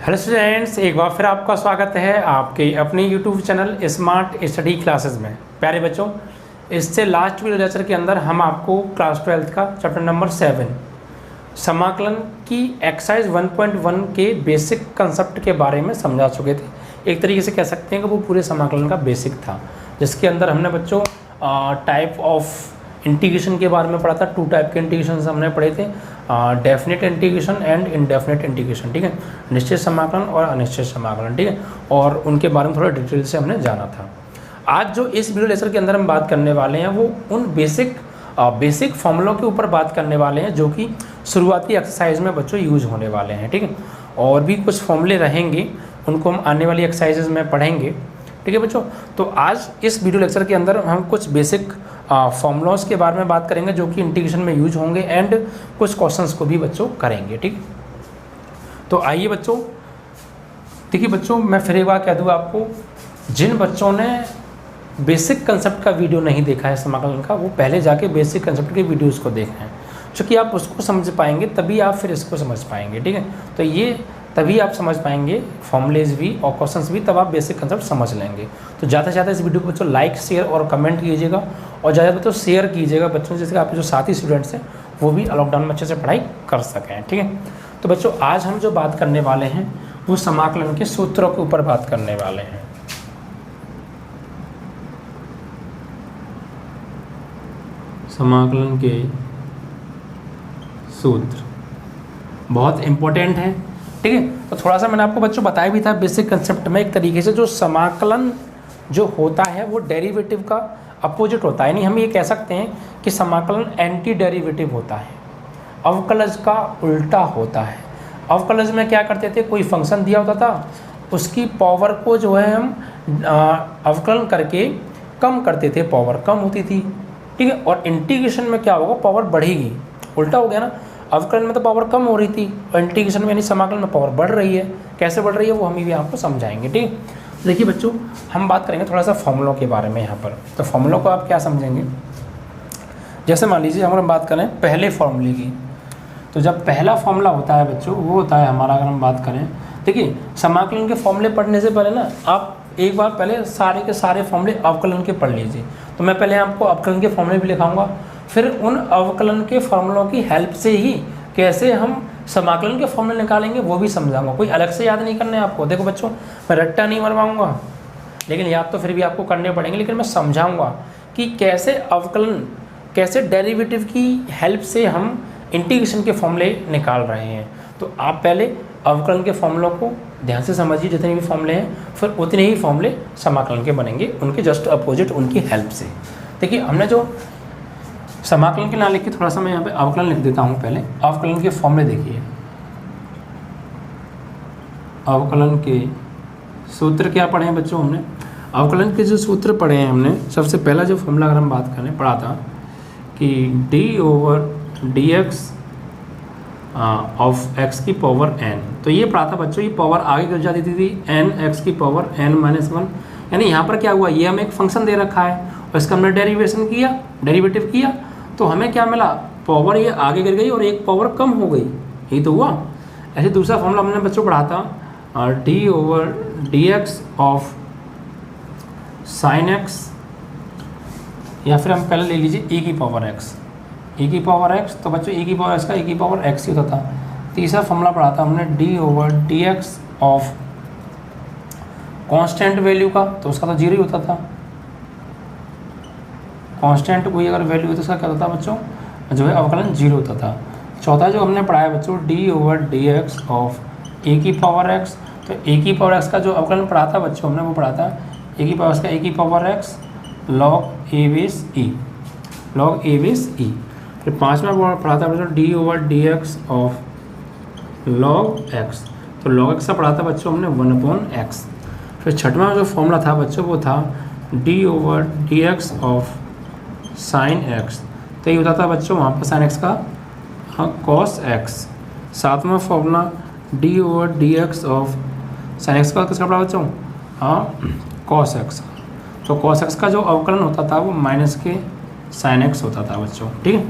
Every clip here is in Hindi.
हेलो स्टूडेंट्स, एक बार फिर आपका स्वागत है आपके अपने YouTube channel smart study classes में। प्यारे बच्चों, इससे लास्ट वीडियो लेक्चर के अंदर हम आपको क्लास 12 का चैप्टर नंबर 7 समाकलन की एक्सरसाइज 1.1 के बेसिक कंसेप्ट के बारे में समझा चुके थे। एक तरीके से कह सकते हैं कि वो पूरे समाकलन का बेसिक था, जिसके अंदर हमने बच्चों टाइप ऑफ इंटीग्रेशन के बारे में पढ़ा था। 2 टाइप के इंटीग्रेशन हमने पढ़े थे, definite integration and indefinite integration, ठीक है, निश्चित समाकलन और अनिश्चित समाकलन, ठीक है, और उनके बारे में थोड़ा डिटेल से हमने जाना था। आज जो इस वीडियो लेक्चर के अंदर हम बात करने वाले हैं वो उन बेसिक फॉर्मूलों के ऊपर बात करने वाले हैं जो कि शुरुआती एक्सरसाइज में बच्चों यूज होने वाले हैं, ठीक है। और भी कुछ फॉर्मूले रहेंगे, उनको हम आने वाली एक्सरसाइजेज में पढ़ेंगे, ठीक है बच्चों। तो आज इस वीडियो लेक्चर के अंदर हम कुछ बेसिक फॉर्मूलाज के बारे में बात करेंगे जो कि इंटीग्रेशन में यूज होंगे एंड कुछ क्वेश्चंस को भी बच्चों करेंगे, ठीक। तो आइए बच्चों, देखिए बच्चों, मैं फिर एक बार कह दूँ आपको, जिन बच्चों ने बेसिक कंसेप्ट का वीडियो नहीं देखा है समाकलन का, वो पहले जाके बेसिक कंसेप्ट के वीडियोज़ को देखें, क्योंकि आप उसको समझ पाएंगे तभी आप फिर इसको समझ पाएंगे, ठीक है। तो ये तभी आप समझ पाएंगे फॉर्मूलेज भी और क्वेश्चंस भी, तब आप बेसिक कंसेप्ट समझ लेंगे। तो ज़्यादा से ज़्यादा इस वीडियो को बच्चों लाइक शेयर और कमेंट कीजिएगा, और ज़्यादा बच्चों शेयर कीजिएगा बच्चों, जैसे आपके जो साथी स्टूडेंट्स हैं वो भी लॉकडाउन में अच्छे से पढ़ाई कर सकें, ठीक है। तो बच्चों, आज हम जो बात करने वाले हैं वो समाकलन के सूत्रों के ऊपर बात करने वाले हैं। समाकलन के सूत्र बहुत इम्पोर्टेंट है, ठीक है। तो थोड़ा सा मैंने आपको बच्चों बताया भी था बेसिक कंसेप्ट में, एक तरीके से जो समाकलन जो होता है वो डेरिवेटिव का अपोजिट होता है, यानी हम ये कह सकते हैं कि समाकलन एंटी डेरिवेटिव होता है, अवकलज का उल्टा होता है। अवकलज में क्या करते थे, कोई फंक्शन दिया होता था, उसकी पावर को जो है हम अवकलन करके कम करते थे, पावर कम होती थी, ठीक है। और इंटीग्रेशन में क्या होगा, पावर बढ़ेगी, उल्टा हो गया ना। अवकलन में तो पावर कम हो रही थी और इंटीग्रेशन में यानी समाकलन में पावर बढ़ रही है। कैसे बढ़ रही है वो हम भी आपको समझाएंगे, ठीक है। देखिए बच्चों, हम बात करेंगे थोड़ा सा फॉर्मूलों के बारे में यहाँ पर। तो फॉर्मूलों को आप क्या समझेंगे, जैसे मान लीजिए हम बात करें पहले फॉर्मूले की, तो जब पहला फॉर्मूला होता है बच्चों वो होता है हमारा, अगर हम बात करें, देखिए समाकलन के फॉर्मूले पढ़ने से पहले ना आप एक बार पहले सारे के सारे फॉर्मूले अवकलन के पढ़ लीजिए। तो मैं पहले आपको अवकलन के फॉर्मूले भी लिखाऊंगा, फिर उन अवकलन के फॉर्मूलों की हेल्प से ही कैसे हम समाकलन के फॉर्मूले निकालेंगे वो भी समझाऊंगा। कोई अलग से याद नहीं करना है आपको। देखो बच्चों, मैं रट्टा नहीं मरवाऊंगा, लेकिन याद तो फिर भी आपको करने पड़ेंगे, लेकिन मैं समझाऊंगा कि कैसे अवकलन, कैसे डेरिवेटिव की हेल्प से हम इंटीग्रेशन के फॉर्मूले निकाल रहे हैं। तो आप पहले अवकलन के फॉर्मूलों को ध्यान से समझिए, जितने भी फॉर्मूले हैं, फिर उतने ही फॉर्मूले समाकलन के बनेंगे, उनके जस्ट अपोजिट, उनकी हेल्प से। देखिए, हमने जो समाकलन के ना लिख के थोड़ा सा मैं यहाँ पे अवकलन लिख देता हूँ। पहले अवकलन के फॉर्मूले देखिए, अवकलन के सूत्र क्या पढ़े हैं बच्चों हमने। अवकलन के जो सूत्र पढ़े हैं हमने, सबसे पहला जो फॉर्मूला अगर हम बात करें, पढ़ा था कि d/dx ऑफ x की पावर n। तो ये पढ़ा था बच्चों, ये पावर आगे गिर जाती थी n x की पावर n-1, यानी यहाँ पर क्या हुआ, ये हमें एक फंक्शन दे रखा है और इसका हमने डेरिवेटिव किया, तो हमें क्या मिला, पावर ये आगे गिर गई और एक पावर कम हो गई, यही तो हुआ। ऐसे दूसरा फॉर्मूला हमने बच्चों पढ़ा था d/dx ऑफ sin x, या फिर हम पहले ले लीजिए e की पावर x, तो बच्चों e की पावर x का e की पावर x ही होता था। तीसरा फॉर्मूला पढ़ा था हमने d/dx ऑफ कांस्टेंट वैल्यू का, तो उसका तो 0 ही होता था। कांस्टेंट कोई अगर वैल्यू है तो उसका क्या होता था बच्चों, जो है अवकलन 0 होता था। चौथा जो हमने पढ़ा है बच्चों d/dx ऑफ e की पावर x, तो e की पावर x का जो अवकलन पढ़ा था बच्चों हमने, वो पढ़ा था e की पावर x का e की power x log a base e। फिर पाँचवा पढ़ा था बच्चों d/dx ऑफ log x, तो log x का पढ़ा था बच्चों हमने 1/x। फिर छठवां जो फॉर्मूला था बच्चों वो था d/dx ऑफ sin x, तो ये होता था बच्चों वहाँ पर sin x का cos x। सातवां formula d/dx of sin x का किसका पढ़ा बच्चों, cos x। तो cos x का जो अवकलन होता था वो माइनस के sin x होता था बच्चों, ठीक है।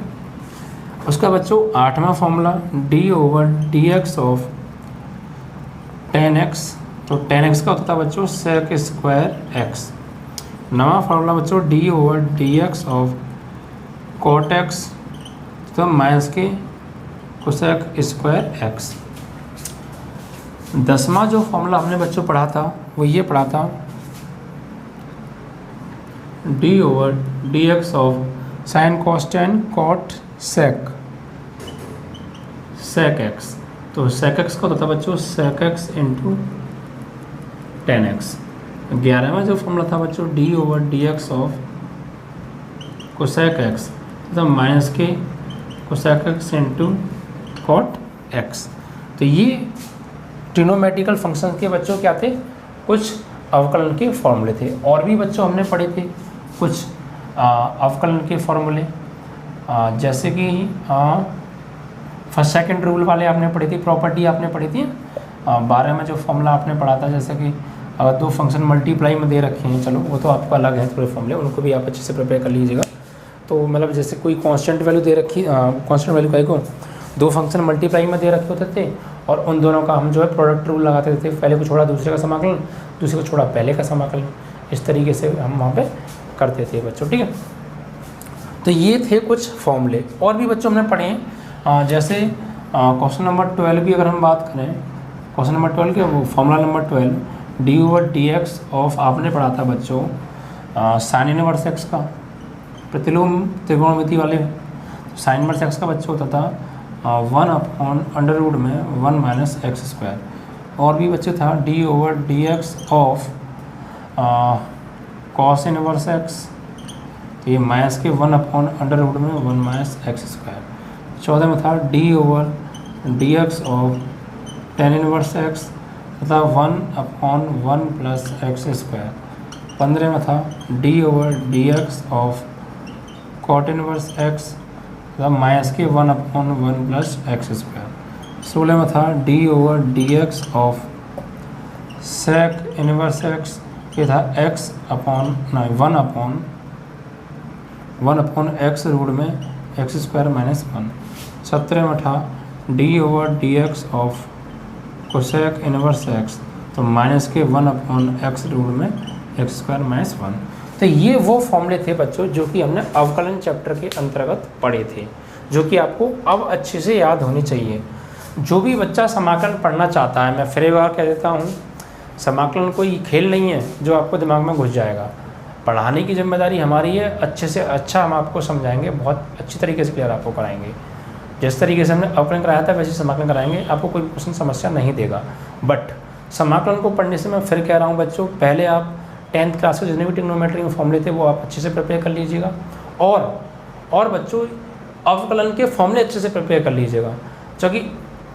उसका बच्चों आठवां फॉर्मूला d/dx ऑफ 10x, तो 10x का होता था बच्चों सेक स्क्वायर एक्स। नवा फार्मूला बच्चों d/dx ऑफ कॉट एक्स, तो माइनस के कोसेक स्क्वायर एक्स। 10वां जो फॉर्मूला हमने बच्चों पढ़ा था वो ये पढ़ा था d/dx of sine cos tan cot sec x, तो सेक एक्स का होता था बच्चों सेक एक्स इंटू 10x। 11वां जो फॉर्मूला था बच्चों d/dx ऑफ कोसेक एक्स, तो माइनस के cosec x into cot x. तो ये ट्रिग्नोमेट्रिकल फंक्शन के बच्चों क्या थे, कुछ अवकलन के फॉर्मूले थे। और भी बच्चों हमने पढ़े थे कुछ अवकलन के फॉर्मूले, जैसे कि फर्स्ट सेकंड रूल वाले आपने पढ़ी थी, प्रॉपर्टी आपने पढ़ी थी। 12 में जो फॉर्मूला आपने पढ़ा था, जैसे कि अगर दो फंक्शन मल्टीप्लाई में दे रखे हैं, चलो वो तो आपका अलग है थोड़े फॉर्मूले, उनको भी आप अच्छे से प्रिपेयर कर लीजिएगा। तो मतलब जैसे कोई कांस्टेंट वैल्यू दे रखी, कांस्टेंट वैल्यू को दो फंक्शन मल्टीप्लाई में दे रखे होते थे और उन दोनों का हम जो है प्रोडक्ट रूल लगाते थे, पहले को छोड़ा दूसरे का समाकलन, दूसरे को छोड़ा पहले का समाकलन, इस तरीके से हम वहाँ पे करते थे बच्चों, ठीक है। तो ये थे कुछ फॉर्मूले। और भी बच्चों हमने पढ़े हैं, जैसे क्वेश्चन नंबर 12 की अगर हम बात करें, क्वेश्चन नंबर 12 के वो फॉर्मूला नंबर 12 d/dx ऑफ आपने पढ़ा था बच्चों साइन इनवर्स एक्स का, प्रतिलोम त्रिकोणमिति वाले साइन इनवर्स एक्स का बच्चों होता था 1/√1 में 1 माइनस एक्स स्क्वायर। और भी बच्चे था d/dx of cos inverse x, तो ये माइनस के 1/√1 में 1 माइनस एक्स स्क्वायर। 14 में था d/dx of tan inverse x तथा 1/1 प्लस एक्स स्क्वायर। 15 में था d/dx of cot inverse x तथा माइनस के 1/1 प्लस एक्स स्क्वायर। 16 में था d/dx of sec inverse x, ये था वन अपॉन एक्स रूट में एक्स स्क्वायर माइनस 1। 17 में था d/dx of cosec inverse x, तो माइनस के 1/x रूट में एक्स स्क्वायर माइनस 1। तो ये वो फॉर्मूले थे बच्चों जो कि हमने अवकलन चैप्टर के अंतर्गत पढ़े थे, जो कि आपको अब अच्छे से याद होनी चाहिए। जो भी बच्चा समाकलन पढ़ना चाहता है, मैं फिर एक बार कह देता हूँ, समाकलन कोई खेल नहीं है जो आपको दिमाग में घुस जाएगा। पढ़ाने की जिम्मेदारी हमारी है, अच्छे से अच्छा हम आपको समझाएंगे, बहुत अच्छी तरीके से क्लियर आपको कराएंगे। जिस तरीके से हमने अवकलन कराया था वैसे समाकलन कराएंगे, आपको कोई क्वेश्चन समस्या नहीं देगा। बट समाकलन को पढ़ने से मैं फिर कह रहा हूँ बच्चों, पहले आप 10th क्लास के जितने भी ट्रिग्नोमेट्री के फॉर्मूले थे वो आप अच्छे से प्रिपेयर कर लीजिएगा, और बच्चों अवकलन के फॉर्मूले अच्छे से प्रिपेयर कर लीजिएगा, क्योंकि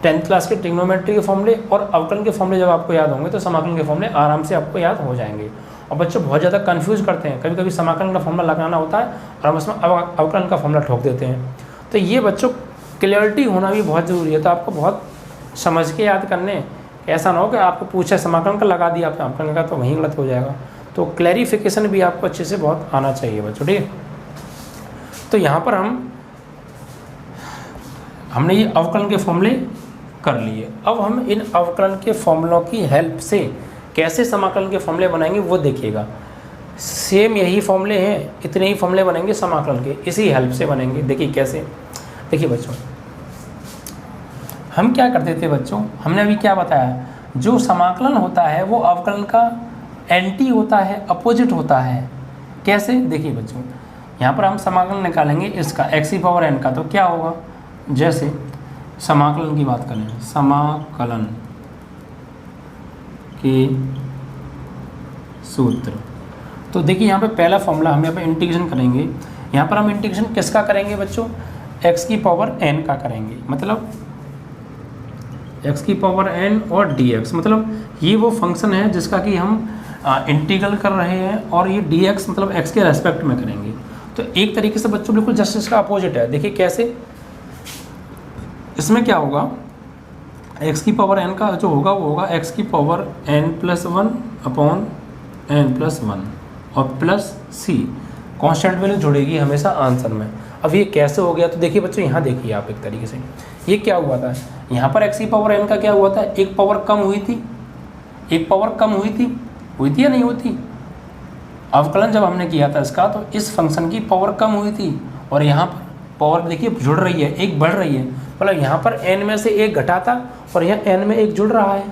10th क्लास के ट्रिग्नोमेट्री के फॉर्मूले और अवकलन के फॉर्मूले जब आपको याद होंगे तो समाकलन के फॉर्मूले आराम से आपको याद हो जाएंगे। और बच्चों बहुत ज़्यादा कन्फ्यूज़ करते हैं, कभी कभी समाकलन का फॉर्मूला लगाना होता है और हम उसमें अवकलन का फॉर्मूला ठोक देते हैं। तो ये बच्चों क्लियरिटी होना भी बहुत ज़रूरी है। तो आपको बहुत समझ के याद करने, ऐसा ना हो कि आपको पूछे समाकलन का लगा दिया आपने अवकलन का, तो वहीं गलत हो जाएगा। तो क्लैरिफिकेशन भी आपको अच्छे से बहुत आना चाहिए बच्चों, ठीक है। तो यहाँ पर हमने ये अवकलन के फॉर्मूले कर लिए। अब हम इन अवकलन के फॉर्मूलों की हेल्प से कैसे समाकलन के फॉर्मूले बनाएंगे वो देखिएगा। सेम यही फॉर्मूले हैं, इतने ही फॉर्मूले बनेंगे समाकलन के, इसी हेल्प से बनेंगे। देखिए कैसे, देखिए बच्चों हम क्या करते थे बच्चों, हमने अभी क्या बताया, जो समाकलन होता है वो अवकलन का एंटी होता है, अपोजिट होता है। कैसे, देखिए बच्चों यहाँ पर हम समाकलन निकालेंगे इसका x⁴n का, तो क्या होगा, जैसे समाकलन की बात करें, समाकलन के सूत्र, तो देखिए यहाँ पे पहला फॉर्मूला हम यहाँ पे इंटीग्रेशन करेंगे। यहाँ पर हम इंटीग्रेशन किसका करेंगे बच्चों, x⁴n का करेंगे, मतलब x⁴n और dx, मतलब ये वो फंक्शन है जिसका कि हम इंटीग्रल कर रहे हैं और ये dx मतलब x के रेस्पेक्ट में करेंगे। तो एक तरीके से बच्चों बिल्कुल जस्ट इसका अपोजिट है। देखिए कैसे, इसमें क्या होगा, x⁴n का जो होगा वो होगा x⁴n+1 अपॉन n+1 और प्लस c, कांस्टेंट वैल्यू जुड़ेगी हमेशा आंसर में। अब ये कैसे हो गया, तो देखिए बच्चों यहाँ देखिए आप एक तरीके से, ये क्या हुआ था, यहाँ पर x⁴n का क्या हुआ था, एक पावर कम हुई थी, एक पावर कम हुई थी या नहीं हुई थी? अवकलन जब हमने किया था इसका तो इस फंक्शन की पावर कम हुई थी और यहाँ पर पावर देखिए जुड़ रही है, एक बढ़ रही है, मतलब यहाँ पर n में से एक घटा था और यहाँ n में एक जुड़ रहा है,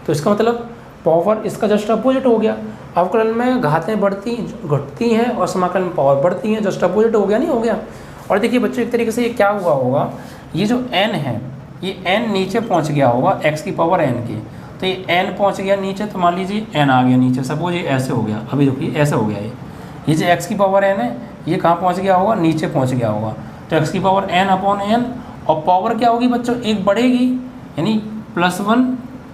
तो इसका मतलब पावर इसका जस्ट अपोजिट हो गया। अवकलन में घातें घटती हैं और समाकलन में पावर बढ़ती हैं, जस्ट अपोजिट हो गया, नहीं हो गया। और देखिए बच्चों एक तरीके से ये क्या हुआ होगा, ये जो n है ये n नीचे पहुँच गया होगा x की पावर n की, तो ये n पहुँच गया नीचे, तो मान लीजिए n आ गया नीचे, सपोज ये ऐसे हो गया, अभी देखिए ऐसे हो गया, ये जो x की पावर n है ये कहाँ पहुँच गया होगा, नीचे पहुँच गया होगा, तो x की पावर n अपॉन n, और पावर क्या होगी बच्चों, एक बढ़ेगी, यानी +1,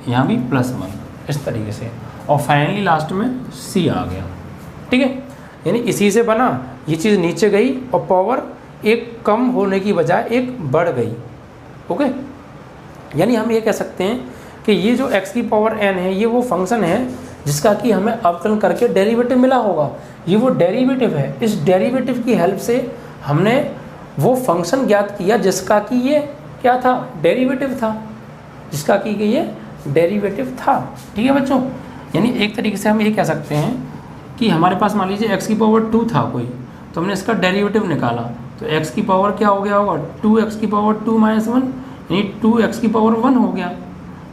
यहाँ भी +1, इस तरीके से, और फाइनली लास्ट में c आ गया। ठीक है, यानी इसी से बना, ये चीज़ नीचे गई और पावर एक कम होने की बजाय एक बढ़ गई। ओके, यानी हम ये कह सकते हैं कि ये जो x की पावर n है ये वो फंक्शन है जिसका कि हमें अवकलन करके डेरिवेटिव मिला होगा, ये वो डेरिवेटिव है। इस डेरिवेटिव की हेल्प से हमने वो फंक्शन ज्ञात किया जिसका कि ये क्या था, डेरिवेटिव था, जिसका कि ये डेरिवेटिव था। ठीक है बच्चों, यानी एक तरीके से हम ये कह सकते हैं कि हमारे पास मान लीजिए x की पावर 2 था कोई, तो हमने इसका डेरिवेटिव निकाला, तो x की पावर क्या हो गया होगा, 2x की पावर 2 - 1, यानी 2x की पावर 1 हो गया,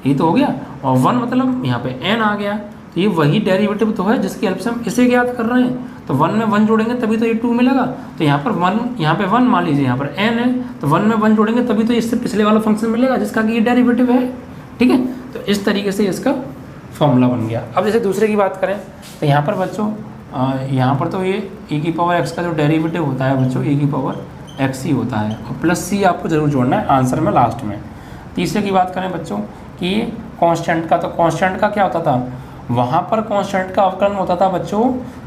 ये तो हो गया, और 1 मतलब यहाँ पे n आ गया, तो ये वही डेरिवेटिव तो है जिसकी हेल्प से हम इसे ज्ञात कर रहे हैं। तो 1 में 1 जोड़ेंगे तभी तो ये 2 मिलेगा, तो यहाँ पर 1, यहाँ पे 1 मान लीजिए, यहाँ पर n है, तो 1 में 1 जोड़ेंगे तभी तो इससे पिछले वाला फंक्शन मिलेगा जिसका कि ये डेरिवेटिव है। ठीक है, तो इस तरीके से इसका फॉर्मूला बन गया। अब जैसे दूसरे की बात करें तो यहाँ पर बच्चों यहाँ पर तो ये e की पावर x का जो डेरिवेटिव होता है बच्चों e की पावर x ही होता है, और प्लस c आपको जरूर जोड़ना है आंसर में लास्ट में। तीसरे की बात करें बच्चों कि ये कांस्टेंट का, तो कांस्टेंट का क्या होता था, वहाँ पर कांस्टेंट का अवकलन होता था बच्चों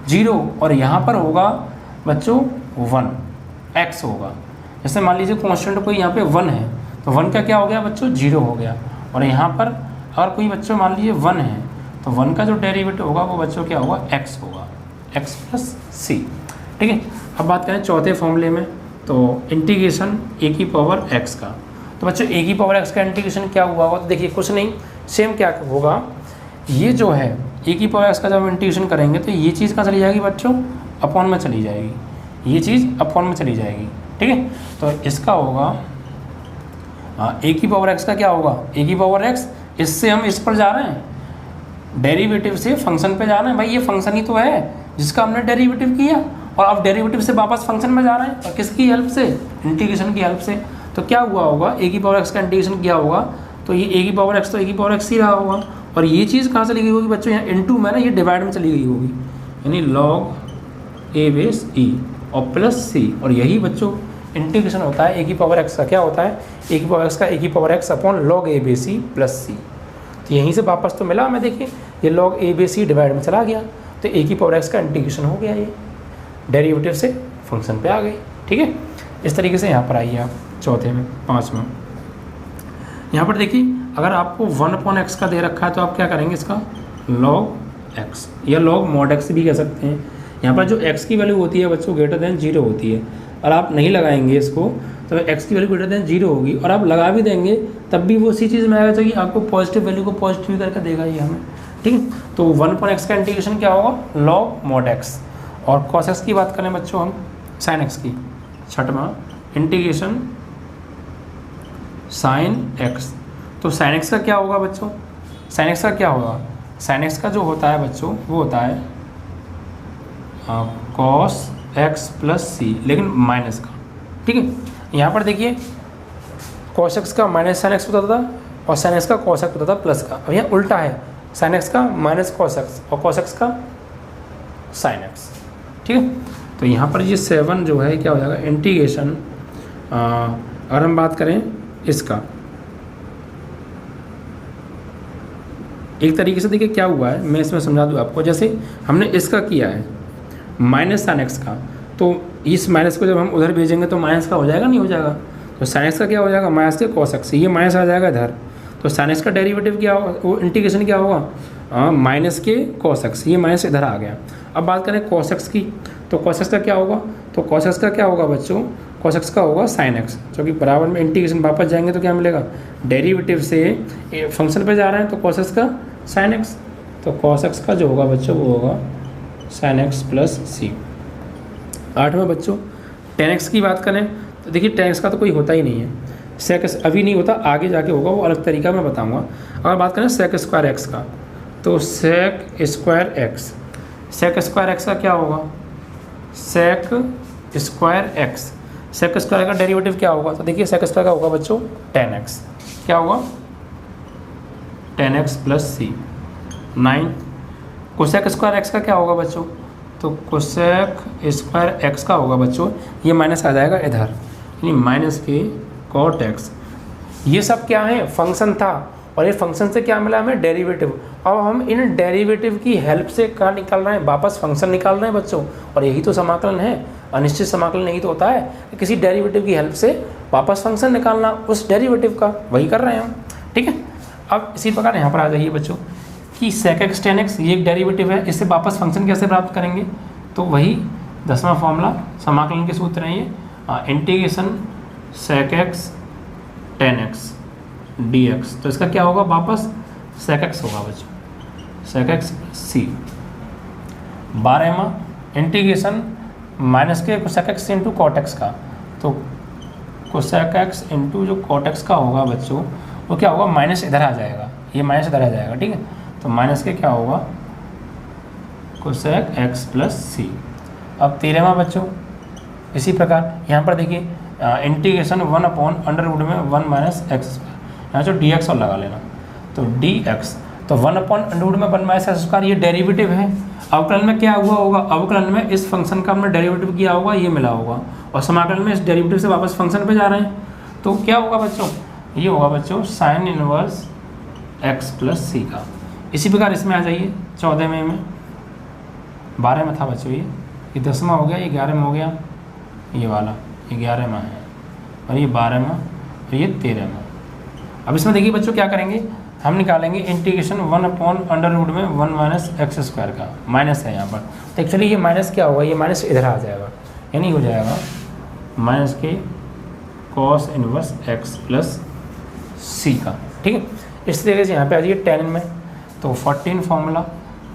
0, और यहाँ पर होगा बच्चों 1, x होगा। जैसे मान लीजिए कांस्टेंट कोई यहाँ पे 1 है, तो 1 का क्या हो गया बच्चों, 0 हो गया, और यहाँ पर अगर कोई बच्चों मान लीजिए 1 है, तो 1 का जो डेरिवेटिव होगा वो बच्चों क्या होगा, x होगा, x + c। ठीक है, अब बात करें चौथे फॉर्मूले में, तो इंटीग्रेशन a की पावर x का, तो बच्चों a की पावर x का इंटीग्रेशन क्या हुआ होगा, तो देखिए कुछ नहीं, सेम क्या होगा, ये जो है a की पावर x का जब हम इंटीग्रेशन करेंगे तो ये चीज़ कहाँ चली जाएगी बच्चों, अपॉन में चली जाएगी, ये चीज़ अपॉन में चली जाएगी। ठीक है, तो इसका होगा a की पावर x का क्या होगा, a की पावर x, इससे हम इस पर जा रहे हैं, डेरिवेटिव से फंक्शन पे जा रहे हैं, भाई ये फंक्शन ही तो है जिसका हमने डेरिवेटिव किया, और अब डेरिवेटिव से वापस फंक्शन में जा रहे हैं, और किसकी हेल्प से, इंटीग्रेशन की हेल्प से। तो क्या हुआ होगा, a की पावर x का इंटीग्रेशन किया होगा, तो ये a की पावर x तो a की पावर x ही रहा होगा, और ये चीज़ कहाँ चली गई होगी बच्चों, यहाँ इनटू में ना ये डिवाइड में चली गई होगी, यानी log a/e और प्लस c, और यही बच्चों इंटीग्रेशन होता है a की पावर x का, क्या होता है, a की पावर x का a की power x upon log a/c plus c। तो यहीं से वापस तो मिला हमें, देखिए ये log a/c डिवाइड में चला गया, तो a की पावर x का इंटीग्रेशन हो गया, ये डेरिवेटिव से फंक्शन पे आ गई। ठीक है, इस तरीके से यहाँ पर आइए आप चौथे में, पाँचवा, यहाँ पर देखिए अगर आपको 1/x का दे रखा है तो आप क्या करेंगे, इसका log x या log mod x भी कह सकते हैं। यहाँ पर जो x की वैल्यू होती है बच्चों >0 होती है, और आप नहीं लगाएंगे इसको तो x की वैल्यू >0 होगी, और आप लगा भी देंगे तब भी वो उसी चीज़ में आएगा, चाहिए आपको पॉजिटिव वैल्यू को पॉजिटिव करके देगा ये हमें। ठीक है, तो 1/x का इंटीग्रेशन क्या होगा, log mod x। और cos x की बात करें बच्चों हम, sin x की, छठवां इंटीग्रेशन sin x। तो sin x का क्या होगा बच्चों, sin x का क्या होगा, sin x का जो होता है बच्चों वो होता है cos x + c, लेकिन माइनस का। ठीक है, यहाँ पर देखिए cos x का माइनस sin x होता था, और sin x का cos x होता था प्लस का। अब यहाँ उल्टा है, sin x का माइनस cos x और cos x का sin x। ठीक है, तो यहाँ पर ये 7 जो है क्या हो जाएगा, इंटीग्रेशन, अगर हम बात करें इसका, एक तरीके से देखिए क्या हुआ है, मैं इसमें समझा दूँ आपको। जैसे हमने इसका किया है माइनस sin x का, तो इस माइनस को जब हम उधर भेजेंगे तो माइनस का हो जाएगा, नहीं हो जाएगा, तो sin x का क्या हो जाएगा, माइनस के cos x, ये माइनस आ जाएगा इधर, तो sin x का डेरिवेटिव क्या होगा, वो इंटीग्रेशन क्या होगा, माइनस के cos x, ये माइनस इधर आ गया। अब बात करें cos x की, तो cos x का क्या होगा, तो cos x का क्या होगा बच्चों, cos x का होगा sin x, जो कि बराबर में इंटीग्रेशन वापस जाएंगे तो क्या मिलेगा, डेरिवेटिव से फंक्शन पे जा रहे हैं तो cos x का साइन एक्स, तो कॉस एक्स का जो होगा बच्चों वो होगा साइन एक्स प्लस सी। 8वां बच्चों टेन एक्स की बात करें तो देखिए टेन एक्स का तो कोई होता ही नहीं है, सेक अभी नहीं होता, आगे जाके होगा, वो अलग तरीका मैं बताऊंगा। अगर बात करें सेक स्क्वायर एक्स का, तो sec square x, sec square x का क्या होगा, sec square x, sec square का डेरिवेटिव क्या होगा, तो देखिए सेक स्क्वायर का होगा बच्चों टेन एक्स, क्या होगा टेन एक्स प्लस सी। 9 कोसेक स्क्वायर एक्स का क्या होगा बच्चों, तो कोसेक स्क्वायर एक्स का होगा बच्चों, ये माइनस आ जाएगा इधर, यानी माइनस के कॉट एक्स। ये सब क्या है, फंक्शन था, और ये फंक्शन से क्या मिला हमें, डेरिवेटिव। अब हम इन डेरिवेटिव की हेल्प से क्या निकाल रहे हैं, वापस फंक्शन निकाल रहे हैं बच्चों, और यही तो समाकलन है, अनिश्चित समाकलन यही तो होता है, किसी डेरिवेटिव की हेल्प से वापस फंक्शन निकालना उस डेरिवेटिव का, वही कर रहे हैं हम, ठीक है। अब इसी प्रकार यहाँ पर आ जाइए बच्चों कि सेक एक्स टेन एक्स ये एक डेरिवेटिव है, इससे वापस फंक्शन कैसे प्राप्त करेंगे, तो वही 10वां फॉर्मूला समाकलन के सूत्र हैं ये, integration sec x tan x d x, तो इसका क्या होगा वापस सेक एक्स होगा बच्चों, सेक एक्स सी। 12वां इंटीग्रेशन माइनस के cosec x into cot x का, तो कोसेक एक्स इंटू जो कॉट एक्स का होगा बच्चों वो क्या होगा, माइनस इधर आ जाएगा, ये माइनस इधर आ जाएगा, ठीक है, तो माइनस के क्या होगा कोसेक एक्स प्लस सी। अब 13वां बच्चों इसी प्रकार यहाँ पर देखिए इंटीग्रेशन 1/√में 1 माइनस एक्स स्क्वायर, यहाँ जो डी एक्स और लगा लेना, तो डी एक्स, तो 1/√में 1 माइनस एक्स स्क्वायर ये डेरिवेटिव है। अवकलन में क्या हुआ होगा, अवकलन में इस फंक्शन का हमने डेरिवेटिव किया होगा, ये मिला होगा, और समाकलन में इस डेरिवेटिव से वापस फंक्शन पे जा रहे हैं, तो क्या होगा बच्चों, ये होगा बच्चों साइन इनवर्स एक्स प्लस सी का। इसी प्रकार इसमें आ जाइए 14वें में, 12 में था बच्चों ये 10वां हो गया, ये 11 में हो गया, ये वाला ये 11वां है, और ये 12वां, और ये 13वां। अब इसमें देखिए बच्चों क्या करेंगे, हम निकालेंगे इंटीग्रेशन 1/√में 1 माइनस एक्स स्क्वायर का, माइनस है यहाँ पर, तो एक्चुअली ये माइनस क्या होगा, ये माइनस इधर आ जाएगा, यानी हो जाएगा माइनस के कॉस इनवर्स एक्स प्लस सी का, ठीक है। इस तरीके से यहाँ पे आ जाइए 10 में, तो 14 formula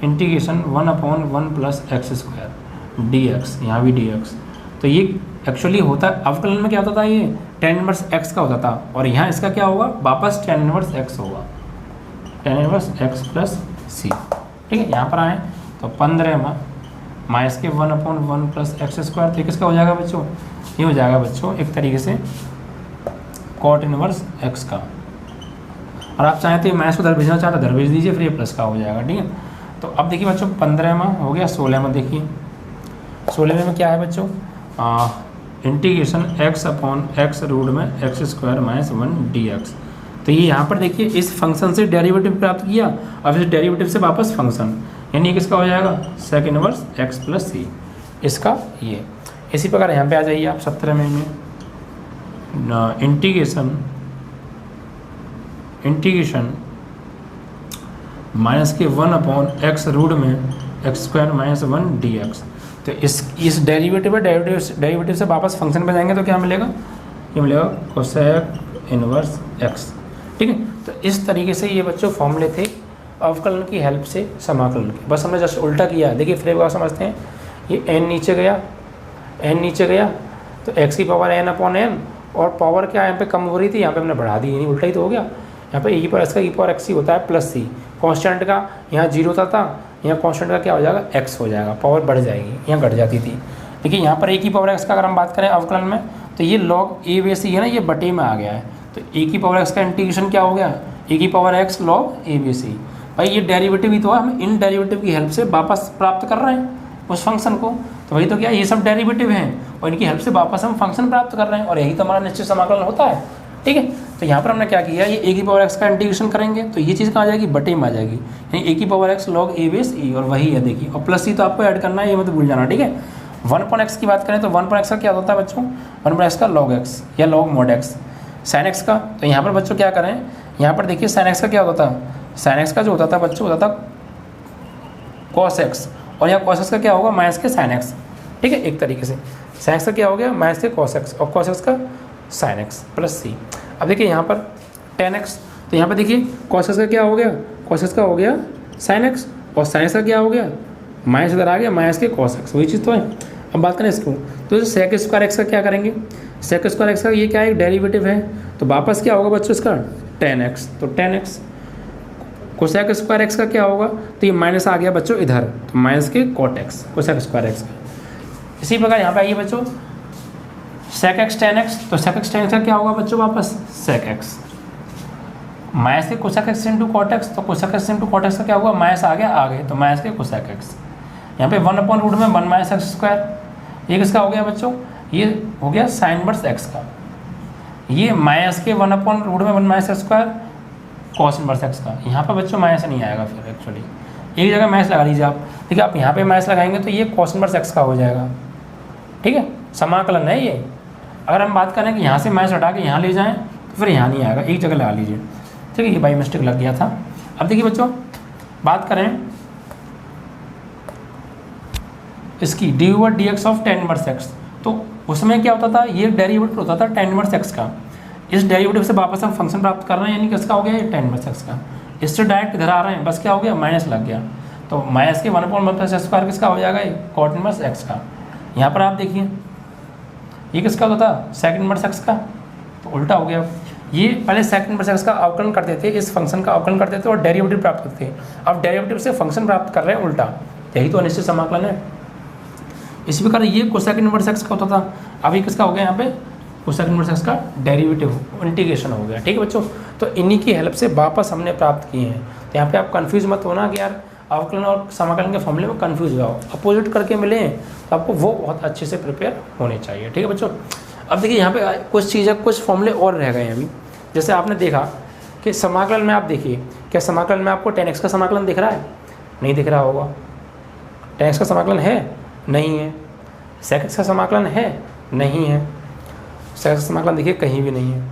integration 1/1 plus x square d x, यहाँ भी डी एक्स, तो ये एक्चुअली होता है अवकलन में क्या होता था, ये tan इनवर्स एक्स का होता था, और यहाँ इसका क्या होगा वापस tan इनवर्स एक्स होगा, tan इनवर्स एक्स प्लस सी, ठीक है। यहाँ पर आए तो 15वां माइनस के 1/1 प्लस एक्स स्क्वायर, तो किसका हो जाएगा बच्चों, ये हो जाएगा बच्चों एक तरीके से कॉट इनवर्स एक्स का, और आप चाहें तो ये माइनस को उधर भेजना चाहते उधर भेज दीजिए, फिर ये प्लस का हो जाएगा, ठीक है। तो अब देखिए बच्चों 15वां हो गया, 16वां देखिए 16वें में क्या है बच्चों, इंटीग्रेशन x/x में x square minus 1 D x, तो ये यहाँ पर देखिए इस फंक्शन से डेरिवेटिव प्राप्त किया, अब इस डेरिवेटिव से वापस फंक्शन, यानी किसका हो जाएगा सेक इनवर्स एक्स प्लस सी, इसका ये। इसी प्रकार यहाँ पे आ जाइए आप 17वें में इंटीग्रेशन माइनस के 1/x² में x square minus 1 D x, तो इस डेरिवेटिव से वापस फंक्शन पे जाएंगे तो क्या मिलेगा, ये मिलेगा कोसेक इनवर्स एक्स, ठीक है। तो इस तरीके से ये बच्चों फॉर्मूले थे अवकलन की हेल्प से समाकलन के, बस हमने जस्ट उल्टा किया। देखिए फिर एक बार समझते हैं, ये n नीचे गया तो x की पावर n/n, और पावर क्या यहाँ पे कम हो रही थी, यहाँ पे हमने बढ़ा दी, यानी उल्टा ही तो हो गया। यहाँ पे e पर s का e पावर x ही होता है प्लस सी, कॉन्स्टेंट का यहाँ 0 था, यहाँ कॉन्स्टेंट का क्या हो जाएगा x हो जाएगा, पावर बढ़ जाएगी, यहाँ घट जाती थी। देखिए यहाँ पर a की पावर x का अगर हम बात करें अवकलन में, तो ये log a बेस है ना, ये बटे में आ गया है, तो a की पावर x का इंटीग्रेशन क्या हो गया, a की power x log a base ही, भाई ये डेरिवेटिव ही तो है, हम इन डेरिवेटिव की हेल्प से वापस प्राप्त कर रहे हैं उस फंक्शन को, तो वही तो क्या ये सब डेरिवेटिव हैं और इनकी हेल्प से वापस हम फंक्शन प्राप्त कर रहे हैं, और यही तो हमारा निश्चित समाकलन होता है, ठीक है। तो यहाँ पर हमने क्या किया, ये a की पावर x का इंटीग्रेशन करेंगे तो ये चीज़ कहाँ आ जाएगी, बटे में आ जाएगी, यानी a की power x log a base e, और वही है देखिए, और प्लस c तो आपको ऐड करना है, ये मत भूल जाना, ठीक है। 1/x की बात करें तो 1/x का क्या होता है बच्चों, 1/x का log x या log mod x, sin x का, तो यहाँ पर बच्चों क्या करें, यहाँ पर देखिए sin x का क्या होता था, sin x का जो होता था बच्चों होता था cos x, और यहाँ cos x का क्या होगा माइनस के sin x, ठीक है। एक तरीके से sin x का क्या हो गया माइनस के cos x, और cos x का sin x प्लस c। अब देखिए यहाँ पर tan x, तो यहाँ पर देखिए cos x का क्या हो गया, कॉस एक्स का हो गया साइन एक्स, और साइन एक्स का क्या हो गया माइनस इधर आ गया माइनस के कॉस एक्स, वही चीज़ तो है। अब बात करें इसको, तो सेक स्क्वायर एक्स का क्या करेंगे, सेक स्क्वायर एक्स का ये क्या है डेरिवेटिव है, तो वापस क्या होगा बच्चों इसका टेन एक्स, तो ten x. Cosec square x का क्या होगा, तो ये माइनस आ गया बच्चों इधर, तो माइनस के cot x cosec square x का। इसी प्रकार यहाँ पे आइए बच्चों सेक एक्स टेन एक्स, तो सेक एक्स टेन एक्स का क्या होगा बच्चों वापस सेक एक्स माइनस के cosec x into cot x, तो cosec x into cot x का क्या होगा माइनस आ गया आगे, तो माइनस के कोसेक एक्स। यहाँ पे 1/रूट में 1 माइनस एक्स स्क्वायर, ये किसका हो गया बच्चों, ये हो गया साइन इनवर्स एक्स का, ये माइनस के 1/रूट में 1 minus x square cos inverse x का। यहाँ पर बच्चों माइनस नहीं आएगा फिर एक्चुअली, एक जगह माइनस लगा लीजिए आप, ठीक है, आप यहाँ पे माइनस लगाएंगे तो ये कॉस इनवर्स एक्स का हो जाएगा, ठीक है, समाकलन है ये। अगर हम बात करें कि यहाँ से माइनस हटा के यहाँ ले जाएँ तो फिर यहाँ नहीं आएगा, एक जगह लगा लीजिए, ठीक है, ये बाई मिस्टेक लग गया था। अब देखिए बच्चों बात करें इसकी D over D x of tan inverse x, तो उसमें क्या होता था, ये डेरिवेटिव होता था टेन इनवर्स एक्स का, इस डेरिवेटिव से वापस हम फंक्शन प्राप्त कर रहे हैं, यानी किसका हो गया ये टेन इनवर्स एक्स का, इससे डायरेक्ट इधर आ रहे हैं, बस क्या हो गया माइनस लग गया, तो माइनस के 1/1 प्लस एक्स स्क्वायर किसका हो जाएगा ये कॉट इनवर्स एक्स का। यहाँ पर आप देखिए ये किसका होता था सेकंड इनवर्स एक्स का, तो उल्टा हो गया, ये पहले सेकंड इनवर्स एक्स का अवकलन करते थे, इस फंक्शन का अवकलन करते थे और डेरिवेटिव प्राप्त करते थे, अब डेरिवेटिव से फंक्शन प्राप्त कर रहे हैं उल्टा, यही तो अनिश्चित समाकलन है। इसी प्रकार ये कोसेक इनवर्स एक्स का होता था, अभी किसका हो गया यहाँ पे कोसेक इनवर्स एक्स का डेरिवेटिव इंटीग्रेशन हो गया, ठीक है बच्चों। तो इन्हीं की हेल्प से वापस हमने प्राप्त किए हैं, तो यहाँ पे आप कंफ्यूज मत होना कि यार अवकलन और समाकलन के फॉर्मूले में कंफ्यूज हो, अपोजिट करके मिले तो आपको वो बहुत अच्छे से प्रिपेयर होने चाहिए, ठीक है बच्चों। अब देखिए यहाँ पे कुछ चीज़ें कुछ फॉर्मूले और रह गए हैं अभी, जैसे आपने देखा कि समाकलन में आप देखिए, क्या समाकलन में आपको टेन एक्स का समाकलन दिख रहा है, नहीं दिख रहा होगा, टेन एक्स का समाकलन है नहीं है, सेक एक्स का समाकलन है नहीं है, सेक एक्स का समाकलन देखिए कहीं भी नहीं है,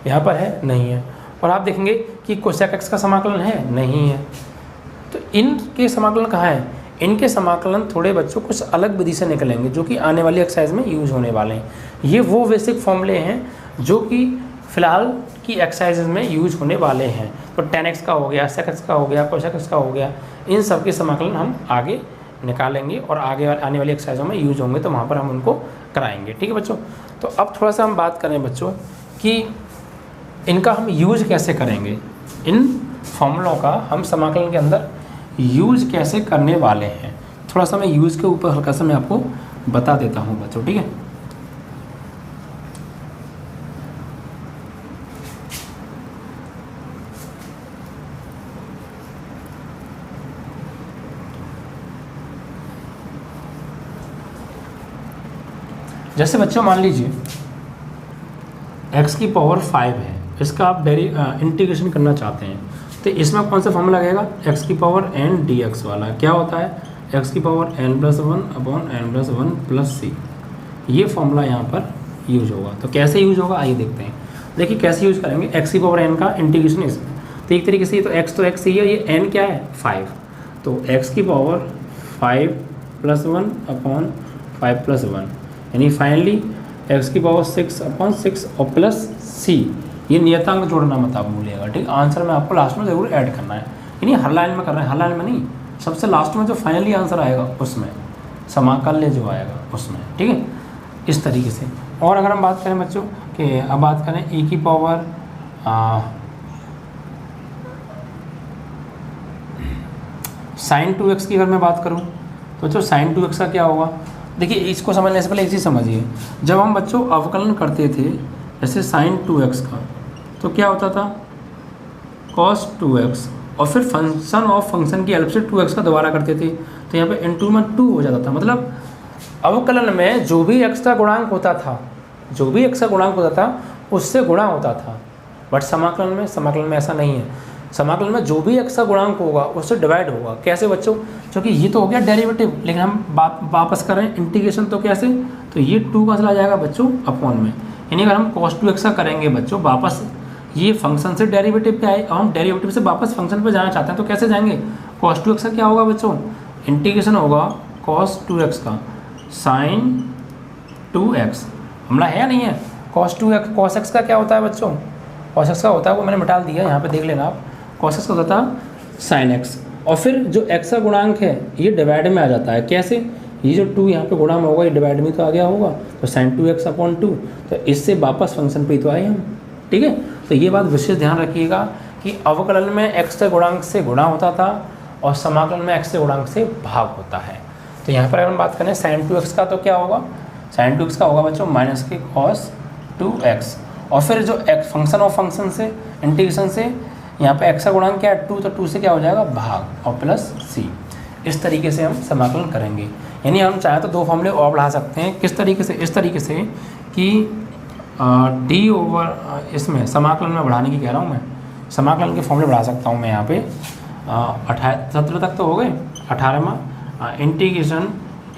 यहाँ पर है नहीं है, और आप देखेंगे कि कोसेक एक्स का समाकलन है नहीं है, तो इनके समाकलन कहाँ है, इनके समाकलन थोड़े बच्चों कुछ अलग विधि से निकलेंगे जो कि आने वाली एक्सरसाइज में यूज होने वाले हैं। ये वो बेसिक फॉर्मूले हैं जो कि फ़िलहाल की एक्सरसाइजेज में यूज होने वाले हैं, तो टेन एक्स का हो गया, सेक एक्स का हो गया, कोसेक एक्स का हो गया, इन सब के समाकलन हम आगे निकालेंगे और आगे आने वाली एक्सरसाइजों में यूज होंगे, तो वहाँ पर हम उनको कराएंगे, ठीक है बच्चों। तो अब थोड़ा सा हम बात करें बच्चों कि इनका हम यूज कैसे करेंगे, इन फॉर्मूलों का हम समाकलन के अंदर यूज कैसे करने वाले हैं, थोड़ा सा मैं यूज के ऊपर हल्का सा मैं आपको बता देता हूँ बच्चों, ठीक है। जैसे बच्चों मान लीजिए x की पावर 5 है, इसका आप इंटीग्रेशन करना चाहते हैं, तो इसमें कौन सा फॉर्मूला लगेगा, x की पावर n dx वाला, क्या होता है x की पावर n+1/n+1 प्लस c, ये फॉर्मूला यहाँ पर यूज होगा। तो कैसे यूज होगा आइए देखते हैं। देखिए कैसे यूज करेंगे, x की पावर n का इंटीग्रेशन इसमें, तो एक तरीके से तो x ही है, ये n क्या है 5, तो x की पावर 5+1/5+1, यानी फाइनली x की पावर 6/6 और प्लस c, ये नियतांक जोड़ना मत आप भूलिएगा, ठीक। आंसर में आपको लास्ट में ज़रूर ऐड करना है, यानी हर लाइन में कर रहे हैं, हर लाइन में नहीं, सबसे लास्ट में जो फाइनली आंसर आएगा उसमें समाकल्य जो आएगा उसमें, ठीक है, इस तरीके से। और अगर हम बात करें बच्चों कि अब बात करें e की पावर sin 2x की, अगर मैं बात करूँ तो बच्चों sin 2x का क्या होगा, देखिए इसको समझने से पहले एक चीज़ समझिए, जब हम बच्चों अवकलन करते थे जैसे sin 2x का, तो क्या होता था cos 2x, और फिर फंक्शन ऑफ फंक्शन की हेल्प से 2x का दोबारा करते थे, तो यहाँ पे n2 में 2 हो जाता था, मतलब अवकलन में जो भी x का गुणांक होता था, जो भी x का गुणांक होता था उससे गुणा होता था, बट समाकलन में ऐसा नहीं है। समाकलन में जो भी x का गुणांक होगा उससे डिवाइड होगा। कैसे बच्चों, क्योंकि ये तो हो गया डेरिवेटिव, लेकिन हम वापस कर रहे हैं इंटीग्रेशन, तो कैसे, तो ये 2 का चला जाएगा बच्चों अपॉन में, यानी अगर हम cos 2x का करेंगे बच्चों वापस, ये फंक्शन से डेरिवेटिव पे आए और हम डेरिवेटिव से वापस फंक्शन पे जाना चाहते हैं, तो कैसे जाएंगे, cos 2x का क्या होगा बच्चों, इंटीग्रेशन होगा cos 2x का sin 2x, हमला है या नहीं है, cos 2x, cos x का क्या होता है बच्चों, cos x का होता है, वो मैंने मिटा दिया, यहाँ पे देख लेना आप, cos x का होता था sin x, और फिर जो x का गुणांक है ये डिवाइड में आ जाता है। कैसे? ये जो 2 यहाँ पे गुणा में होगा ये डिवाइड में तो आ गया होगा, तो sin 2x/2, तो इससे वापस फंक्शन पे ही तो आए हम। ठीक है, तो ये बात विशेष ध्यान रखिएगा कि अवकलन में x के गुणांक से गुणा होता था और समाकलन में x के गुणांक से भाग होता है। तो यहाँ पर अगर हम बात करें sin 2x का, तो क्या होगा? sin 2x का होगा बच्चों माइनस के cos 2x, और फिर जो x फंक्शन ऑफ फंक्शन से इंटीग्रेशन से यहाँ पे x का गुणांक क्या है 2, तो 2 से क्या हो जाएगा भाग और प्लस c। इस तरीके से हम समाकलन करेंगे। यानी हम चाहें तो 2 फॉर्मूले और बढ़ा सकते हैं। किस तरीके से? इस तरीके से कि d ओवर इसमें समाकलन में बढ़ाने की कह रहा हूँ मैं, समाकलन के फॉर्मूले बढ़ा सकता हूँ मैं यहाँ पे 17 तक तो हो गए। 18वां इंटीग्रेशन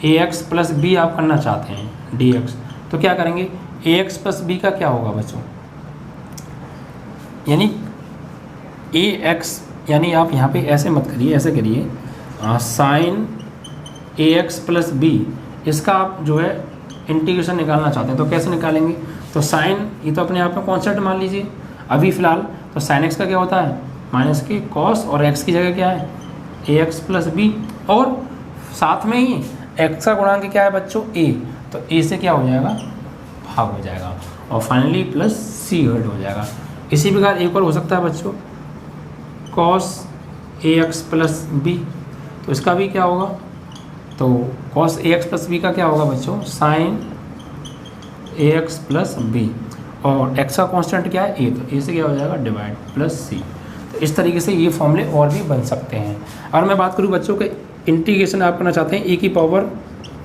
ax प्लस b आप करना चाहते हैं dx, तो क्या करेंगे? ax प्लस b का क्या होगा बच्चों? यानी ax, यानी आप यहाँ पे ऐसे मत करिए, ऐसे करिए साइन ax प्लस b, इसका आप जो है इंटीग्रेशन निकालना चाहते हैं तो कैसे निकालेंगे? तो साइन ये तो अपने आप में कॉन्स्टेंट मान लीजिए अभी फ़िलहाल, तो साइन x का क्या होता है माइनस के कॉस, और x की जगह क्या है ax प्लस b, और साथ में ही x का गुणांक क्या है बच्चों a, तो a से क्या हो जाएगा भाग हो जाएगा, और फाइनली प्लस c ऐड हो जाएगा। इसी प्रकार एक और हो सकता है बच्चों cos ax प्लस b, तो इसका भी क्या होगा? तो cos ax प्लस b का क्या होगा बच्चों? sin ax प्लस b, और x का कांस्टेंट क्या है a, तो a से क्या हो जाएगा डिवाइड प्लस c। तो इस तरीके से ये फॉर्मूले और भी बन सकते हैं। अगर मैं बात करूँ बच्चों के इंटीग्रेशन आप करना चाहते हैं e की पावर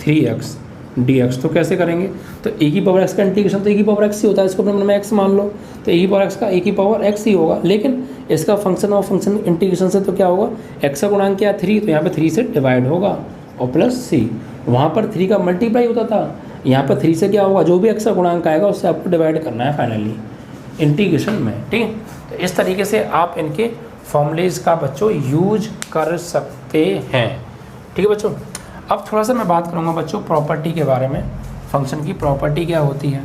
3x dx, तो कैसे करेंगे? तो e की पावर x का इंटीग्रेशन तो e की पावर x ही होता है, इसको अपने मन में x मान लो, तो e की पावर x का e की पावर x ही होगा, लेकिन इसका फंक्शन और फंक्शन इंटीग्रेशन से तो क्या होगा? x का गुणांक क्या है 3, तो यहाँ पे 3 से डिवाइड होगा और प्लस c, वहाँ पर 3 का मल्टीप्लाई होता था, यहाँ पर 3 से क्या होगा? जो भी x का गुणांक आएगा उससे आपको डिवाइड करना है फाइनली इंटीग्रेशन में। ठीक है, तो इस तरीके से आप इनके फॉर्मूलेज का बच्चों यूज कर सकते हैं। ठीक है बच्चों, अब थोड़ा सा मैं बात करूँगा बच्चों प्रॉपर्टी के बारे में। फंक्शन की प्रॉपर्टी क्या होती है?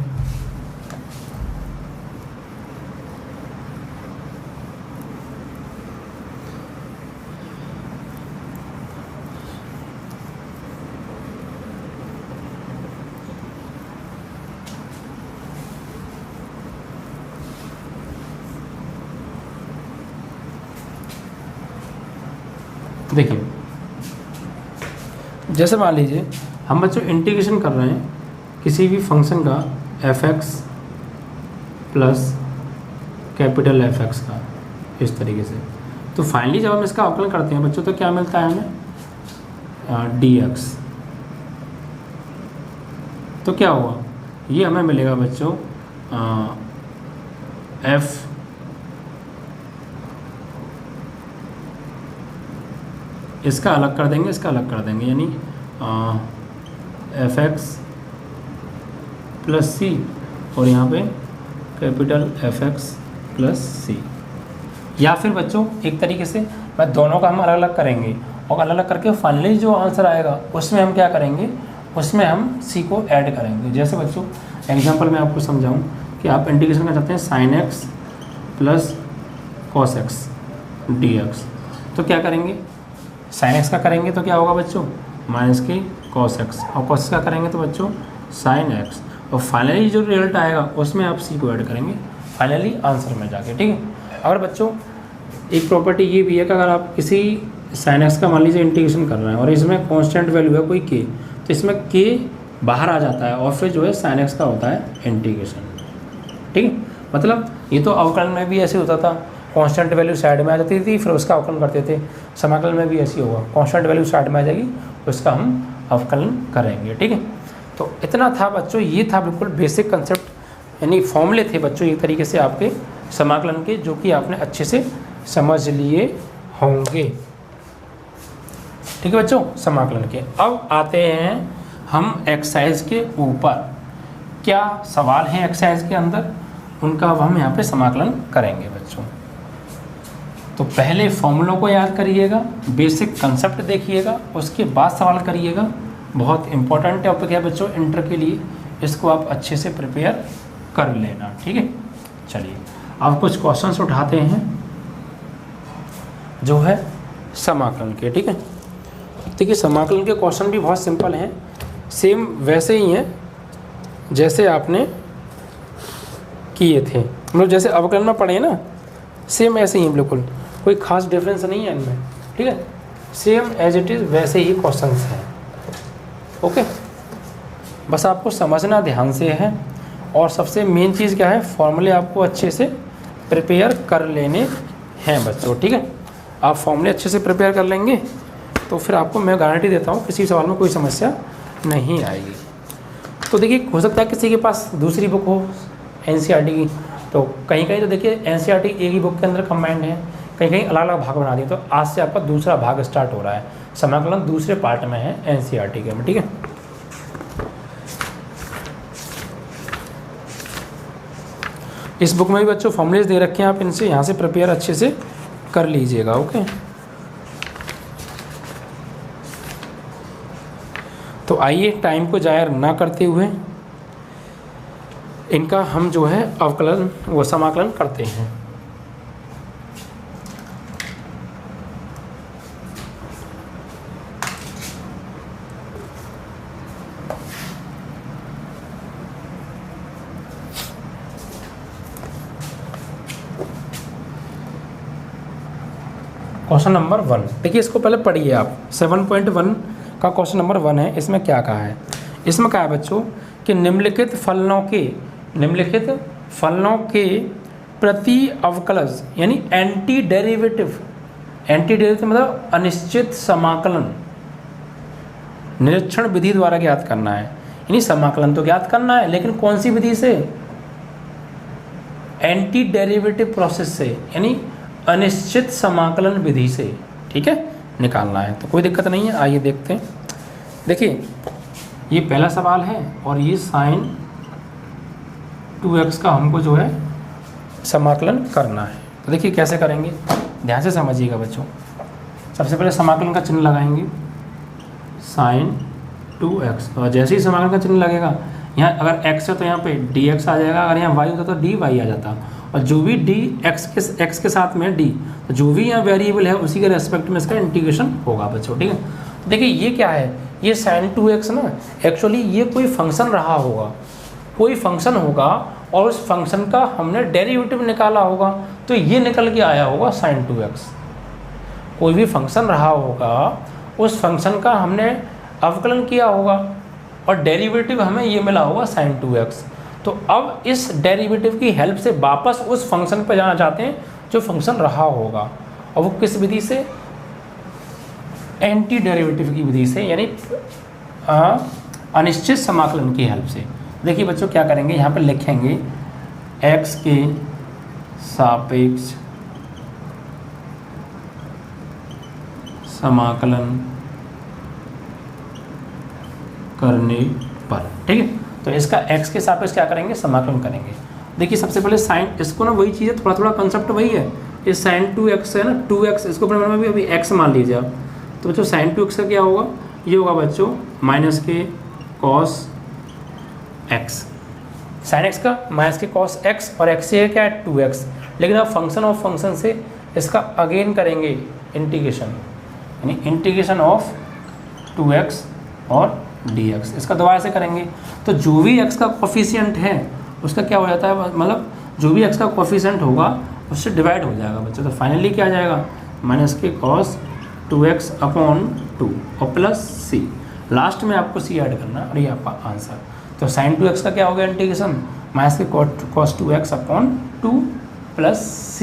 देखिए, जैसे मान लीजिए हम बच्चों इंटीग्रेशन कर रहे हैं किसी भी फंक्शन का f(x) प्लस कैपिटल F(x) का, इस तरीके से, तो फाइनली जब हम इसका अवकलन करते हैं बच्चों तो क्या मिलता है हमें dx, तो क्या हुआ? ये हमें मिलेगा बच्चों f इसका अलग कर देंगे, इसका अलग कर देंगे, यानी f(x) प्लस c, और यहाँ पे कैपिटल F(x) प्लस c। या फिर बच्चों एक तरीके से मैं दोनों का हम अलग अलग करेंगे, और अलग अलग करके फाइनली जो आंसर आएगा उसमें हम क्या करेंगे? उसमें हम c को ऐड करेंगे। जैसे बच्चों एग्जांपल में आपको समझाऊं कि आप इंटीग्रेशन करना चाहते हैं sin x plus cos x dx, तो क्या करेंगे? sin x का करेंगे तो क्या होगा बच्चों? माइनस के cos x, और cos का करेंगे तो बच्चों sin x, और फाइनली जो रिजल्ट आएगा उसमें आप c को ऐड करेंगे फाइनली आंसर में जाके। ठीक है, अगर बच्चों एक प्रॉपर्टी ये भी है कि अगर आप किसी sin x का मान लीजिए इंटीग्रेशन कर रहे हैं और इसमें कांस्टेंट वैल्यू है कोई k, तो इसमें k बाहर आ जाता है और फिर जो है sin x का होता है इंटीग्रेशन। ठीक है, मतलब ये तो अवकलन में भी ऐसे होता था, कांस्टेंट वैल्यू साइड में आ जाती थी फिर उसका अवकलन करते थे। समाकलन में भी ऐसी होगा, कांस्टेंट वैल्यू साइड में आ जाएगी उसका हम अवकलन करेंगे। ठीक है, तो इतना था बच्चों, ये था बिल्कुल बेसिक कंसेप्ट, यानी फॉर्मूले थे बच्चों एक तरीके से आपके समाकलन के, जो कि आपने अच्छे से समझ लिए होंगे। ठीक है बच्चों, समाकलन के। अब आते हैं हम एक्सरसाइज के ऊपर, क्या सवाल हैं एक्सरसाइज के अंदर उनका अब हम यहाँ पे समाकलन करेंगे बच्चों। तो पहले फॉर्मूलों को याद करिएगा, बेसिक कंसेप्ट देखिएगा, उसके बाद सवाल करिएगा। बहुत इंपॉर्टेंट टॉपिक है बच्चों इंटर के लिए, इसको आप अच्छे से प्रिपेयर कर लेना। ठीक है, चलिए अब कुछ क्वेश्चंस उठाते हैं। जो है समाकलन के। ठीक है, देखिए समाकलन के क्वेश्चन भी बहुत सिंपल हैं, सेम वैसे ही हैं जैसे आपने किए थे, मतलब जैसे अवकलन में पढ़े ना, सेम ऐसे ही हैं बिल्कुल, कोई खास डिफरेंस नहीं है इनमें। ठीक है, सेम एज इट इज़ वैसे ही क्वेश्चंस हैं। ओके, बस आपको समझना ध्यान से है, और सबसे मेन चीज़ क्या है, फॉर्मूले आपको अच्छे से प्रिपेयर कर लेने हैं बच्चों। ठीक है, आप फॉर्मूले अच्छे से प्रिपेयर कर लेंगे तो फिर आपको मैं गारंटी देता हूँ किसी सवाल में कोई समस्या नहीं आएगी। तो देखिए, हो सकता है किसी के पास दूसरी बुक हो एनसीईआरटी की, तो कहीं कहीं तो देखिए एनसीईआरटी एक ही बुक के अंदर कंबाइंड है, कहीं कहीं अलग अलग भाग बना दिए। तो आज से आपका दूसरा भाग स्टार्ट हो रहा है, समाकलन दूसरे पार्ट में है एनसीईआरटी के में। ठीक है, इस बुक में भी बच्चों फॉर्मूलेज दे रखे हैं, आप इनसे यहाँ से प्रिपेयर अच्छे से कर लीजिएगा। ओके, तो आइए टाइम को ज़ाया ना करते हुए इनका हम जो है अवकलन वो समाकलन करते हैं। क्वेश्चन नंबर 1, देखिए इसको पहले पढ़िए आप। 7.1 का क्वेश्चन नंबर 1 है। इसमें क्या कहा है, इसमें कहा है बच्चों कि निम्नलिखित फलनों के प्रति अवकलज यानी एंटी डेरिवेटिव मतलब अनिश्चित समाकलन निरीक्षण विधि द्वारा ज्ञात करना है। यानी समाकलन तो ज्ञात करना है, लेकिन कौन सी विधि से, एंटी डेरिवेटिव प्रोसेस से, यानी अनिश्चित समाकलन विधि से। ठीक है, निकालना है, तो कोई दिक्कत नहीं है। आइए देखते हैं। देखिए ये पहला सवाल है और ये sin 2x का हमको जो है समाकलन करना है। तो देखिए कैसे करेंगे, ध्यान से समझिएगा बच्चों। सबसे पहले समाकलन का चिन्ह लगाएंगे sin 2x, और जैसे ही समाकलन का चिन्ह लगेगा, यहाँ अगर x है तो यहाँ पे dx आ जाएगा, अगर यहाँ y होता तो dy आ जाता, और जो भी x के साथ में d, तो जो भी यहाँ वेरिएबल है उसी के रेस्पेक्ट में इसका इंटीग्रेशन होगा बच्चों। ठीक है, देखिए ये क्या है, ये sin 2x ना, एक्चुअली ये कोई फंक्शन रहा होगा, कोई फंक्शन होगा और उस फंक्शन का हमने डेरिवेटिव निकाला होगा, तो ये निकल के आया होगा sin 2x। कोई भी फंक्शन रहा होगा, उस फंक्शन का हमने अवकलन किया होगा और डेरिवेटिव हमें ये मिला होगा sin 2x। तो अब इस डेरिवेटिव की हेल्प से वापस उस फंक्शन पर जाना चाहते हैं जो फंक्शन रहा होगा, और वो किस विधि से, एंटी डेरिवेटिव की विधि से, यानी अनिश्चित समाकलन की हेल्प से। देखिए बच्चों क्या करेंगे, यहाँ पर लिखेंगे x के सापेक्ष समाकलन करने पर। ठीक है, तो इसका x के सापेक्ष क्या करेंगे, समाकलन करेंगे। देखिए सबसे पहले साइन, इसको ना वही चीज़ है, थोड़ा थोड़ा कंसेप्ट वही है। ये sin 2x है ना, 2x, इसको अपने में भी अभी x मान लीजिए आप। तो बच्चों sin 2x का क्या होगा, ये होगा बच्चों माइनस के cos x, sin x का माइनस के cos x, और x से क्या है 2x। लेकिन आप फंक्शन ऑफ फंक्शन से इसका अगेन करेंगे इंटीग्रेशन, यानी इंटीग्रेशन ऑफ 2x और dx, इसका दोबारा से करेंगे। तो जो भी x का कोफिशिएंट है उसका क्या हो जाता है, मतलब जो भी x का कोफिशिएंट होगा उससे डिवाइड हो जाएगा बच्चों। तो फाइनली क्या आ जाएगा, माइनस के cos 2x अपॉन 2 और प्लस c, लास्ट में आपको c ऐड करना और ये आपका आंसर। तो sin 2x का क्या हो गया इंटीग्रेशन, माइनस के cos 2x upon 2 plus c।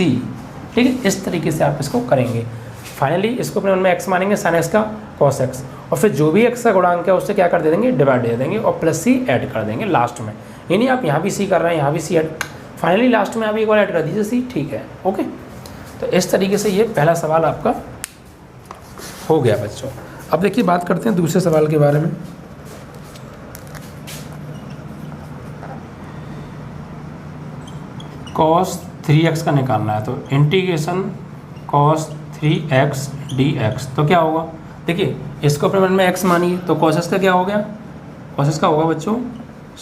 ठीक है, इस तरीके से आप इसको करेंगे। फाइनली इसको अपने मन में x मानेंगे, sin x का cos x, और फिर जो भी x का गुणांक है उससे क्या कर दे देंगे, डिवाइड दे देंगे, और प्लस c ऐड कर देंगे लास्ट में। यानी आप यहाँ भी c कर रहे हैं, यहाँ भी c ऐड, फाइनली लास्ट में आप एक बार ऐड कर दीजिए c। ठीक है, ओके। तो इस तरीके से ये पहला सवाल आपका हो गया बच्चों। अब देखिए बात करते हैं दूसरे सवाल के बारे में। cos 3x का निकालना है, तो इंटीग्रेशन cos 3x dx, तो क्या होगा, देखिए इसको अपने मन में x मानिए, तो cos x का क्या हो गया, cos x का होगा बच्चों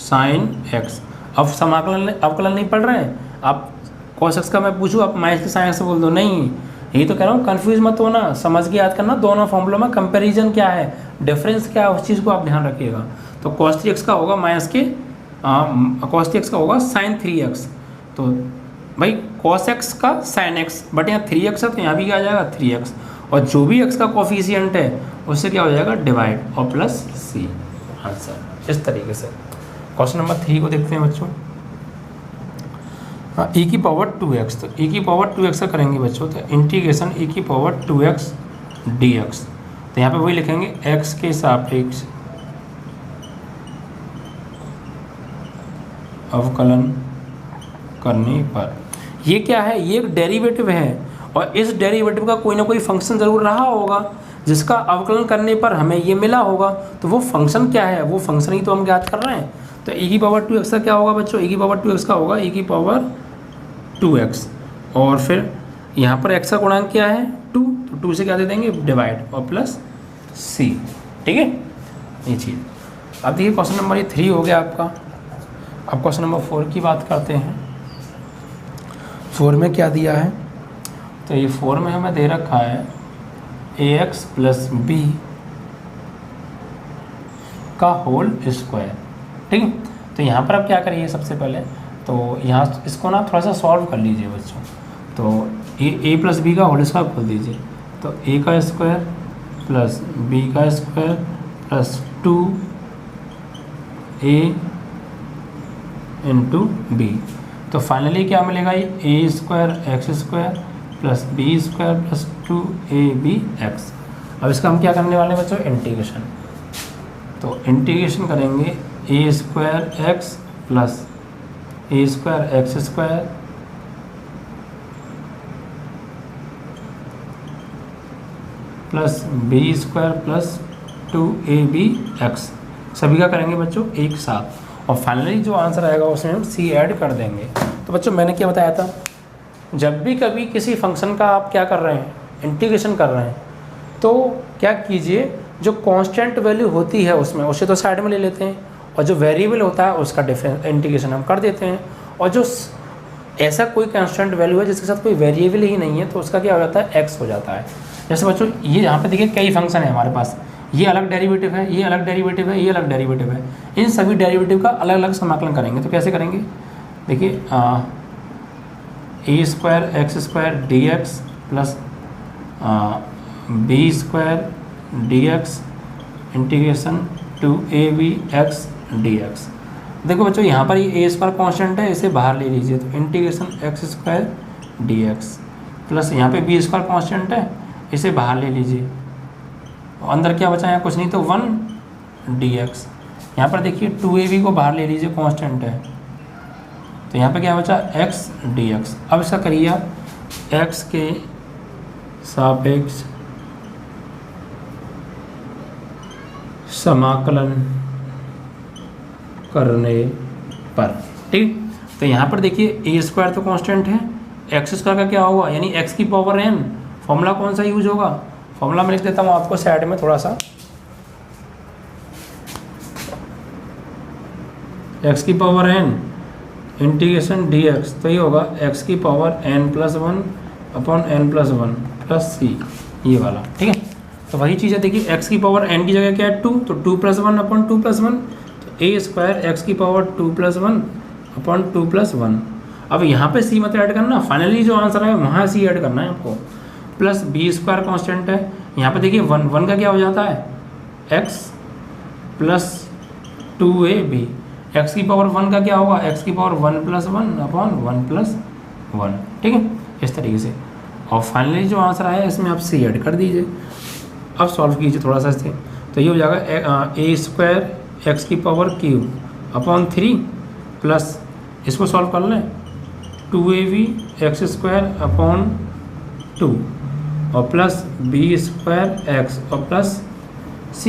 sin x। अब समाकलन अवकलन नहीं पढ़ रहे हैं आप, cos x का मैं पूछूँ आप माइनस के sin x बोल दो, नहीं, यही तो कह रहा हूँ, कंफ्यूज मत होना, समझ के याद करना दोनों फॉर्मूलों में कंपैरिजन क्या है, डिफरेंस क्या है, उस चीज़ को आप ध्यान रखिएगा। तो cos 3x का होगा माइनस के cos 3x का होगा sin 3x। तो भाई cos x का sin x, बट यहाँ 3x है तो यहाँ भी क्या आ जाएगा 3x, और जो भी x का कोफिशिएंट है उससे क्या हो जाएगा डिवाइड और प्लस c आंसर। इस तरीके से क्वेश्चन नंबर 3 को देखते हैं बच्चों। e की पावर 2x, तो e की पावर 2x का करेंगे बच्चों, तो इंटीग्रेशन e की पावर 2x dx। तो यहाँ पे वही लिखेंगे x के सापेक्ष अवकलन करने पर। ये क्या है, ये एक डेरिवेटिव है, और इस डेरिवेटिव का कोई ना कोई फंक्शन ज़रूर रहा होगा जिसका अवकलन करने पर हमें ये मिला होगा। तो वो फंक्शन क्या है, वो फंक्शन ही तो हम ज्ञात कर रहे हैं। तो e की पावर 2x का क्या होगा बच्चों, e की पावर 2x का होगा e की पावर 2x, और फिर यहाँ पर x का गुणांक क्या है 2, तो 2 से क्या दे देंगे डिवाइड और प्लस c। ठीक है, ये चीज़। अब देखिए क्वेश्चन नंबर 3 हो गया आपका। अब क्वेश्चन नंबर 4 की बात करते हैं। 4 में क्या दिया है, तो ये 4 में हमें दे रखा है ax प्लस b का होल स्क्वायर। ठीक है, तो यहाँ पर आप क्या करिए सबसे पहले, तो यहाँ इसको ना थोड़ा सा सॉल्व कर लीजिए बच्चों। तो a प्लस बी का होल स्क्वायर खोल दीजिए, तो a का स्क्वायर प्लस b का square plus 2a into B. तो फाइनली क्या मिलेगा, ये a square x square plus B square plus 2ab(x). अब इसका हम क्या करने वाले हैं बच्चों, इंटीग्रेशन। तो इंटीग्रेशन करेंगे a square x plus a square x square plus B square plus 2ab(x), सभी का करेंगे बच्चों एक साथ, और फाइनली जो आंसर आएगा उसमें हम c ऐड कर देंगे। तो बच्चों मैंने क्या बताया था, जब भी कभी किसी फंक्शन का आप क्या कर रहे हैं, इंटीग्रेशन कर रहे हैं, तो क्या कीजिए, जो कांस्टेंट वैल्यू होती है उसमें उसे तो साइड में ले लेते हैं, और जो वेरिएबल होता है उसका डिफरेंस इंटीग्रेशन हम कर देते हैं, और जो ऐसा कोई कांस्टेंट वैल्यू है जिसके साथ कोई वेरिएबल ही नहीं है तो उसका क्या हो जाता है x हो जाता है। जैसे बच्चों ये यहाँ पे देखिए कई फंक्शन है हमारे पास, ये अलग डेरिवेटिव है, ये अलग डेरिवेटिव है, ये अलग डेरिवेटिव है, इन सभी डेरिवेटिव का अलग अलग समाकलन करेंगे। तो कैसे करेंगे, देखिए a square x square d x plus B square d x integration 2ab(x) dx। देखो बच्चों यहाँ पर ये a स्क्वायर कॉन्स्टेंट है, इसे बाहर ले लीजिए, तो integration x square d x plus यहाँ पे बी स्क्वायर कॉन्स्टेंट है, इसे बाहर ले लीजिए, अंदर क्या बचा है, कुछ नहीं तो 1 dx। यहाँ पर देखिए 2ab को बाहर ले लीजिए, कांस्टेंट है, तो यहाँ पे क्या बचा x dx। अब इसका करिए आप x के सापेक्ष समाकलन करने पर। ठीक, तो यहाँ पर देखिए a स्क्वायर तो कांस्टेंट है, एक्स स्क्वायर का क्या होगा, यानी x की पावर n। फॉर्मूला कौन सा यूज होगा, फॉर्मूला मैं लिख देता हूँ आपको साइड में थोड़ा सा, x की पावर n इंटीग्रेशन dx, तो ये होगा x की पावर n+1/n+1 प्लस c, ये वाला। ठीक है, तो वही चीज़ है, देखिए x की पावर n की जगह क्या है 2, तो 2+1/2+1, तो a स्क्वायर x की पावर 2+1/2+1। अब यहाँ पे c मत ऐड करना, फाइनली जो आंसर है वहाँ c ऐड करना है आपको, प्लस बी स्क्वायर कॉन्स्टेंट है, यहाँ पे देखिए 1 का क्या हो जाता है x प्लस 2ab, x की पावर 1 का क्या होगा, x की पावर 1+1/1+1। ठीक है, इस तरीके से, और फाइनली जो आंसर आया इसमें आप c ऐड कर दीजिए। अब सॉल्व कीजिए थोड़ा सा इससे, तो ये हो जाएगा a स्क्वायर एक्स की पावर (3) प्लस इसको सॉल्व कर लें 2ab(x²/2) और प्लस बी स्क्वायर एक्स और प्लस c,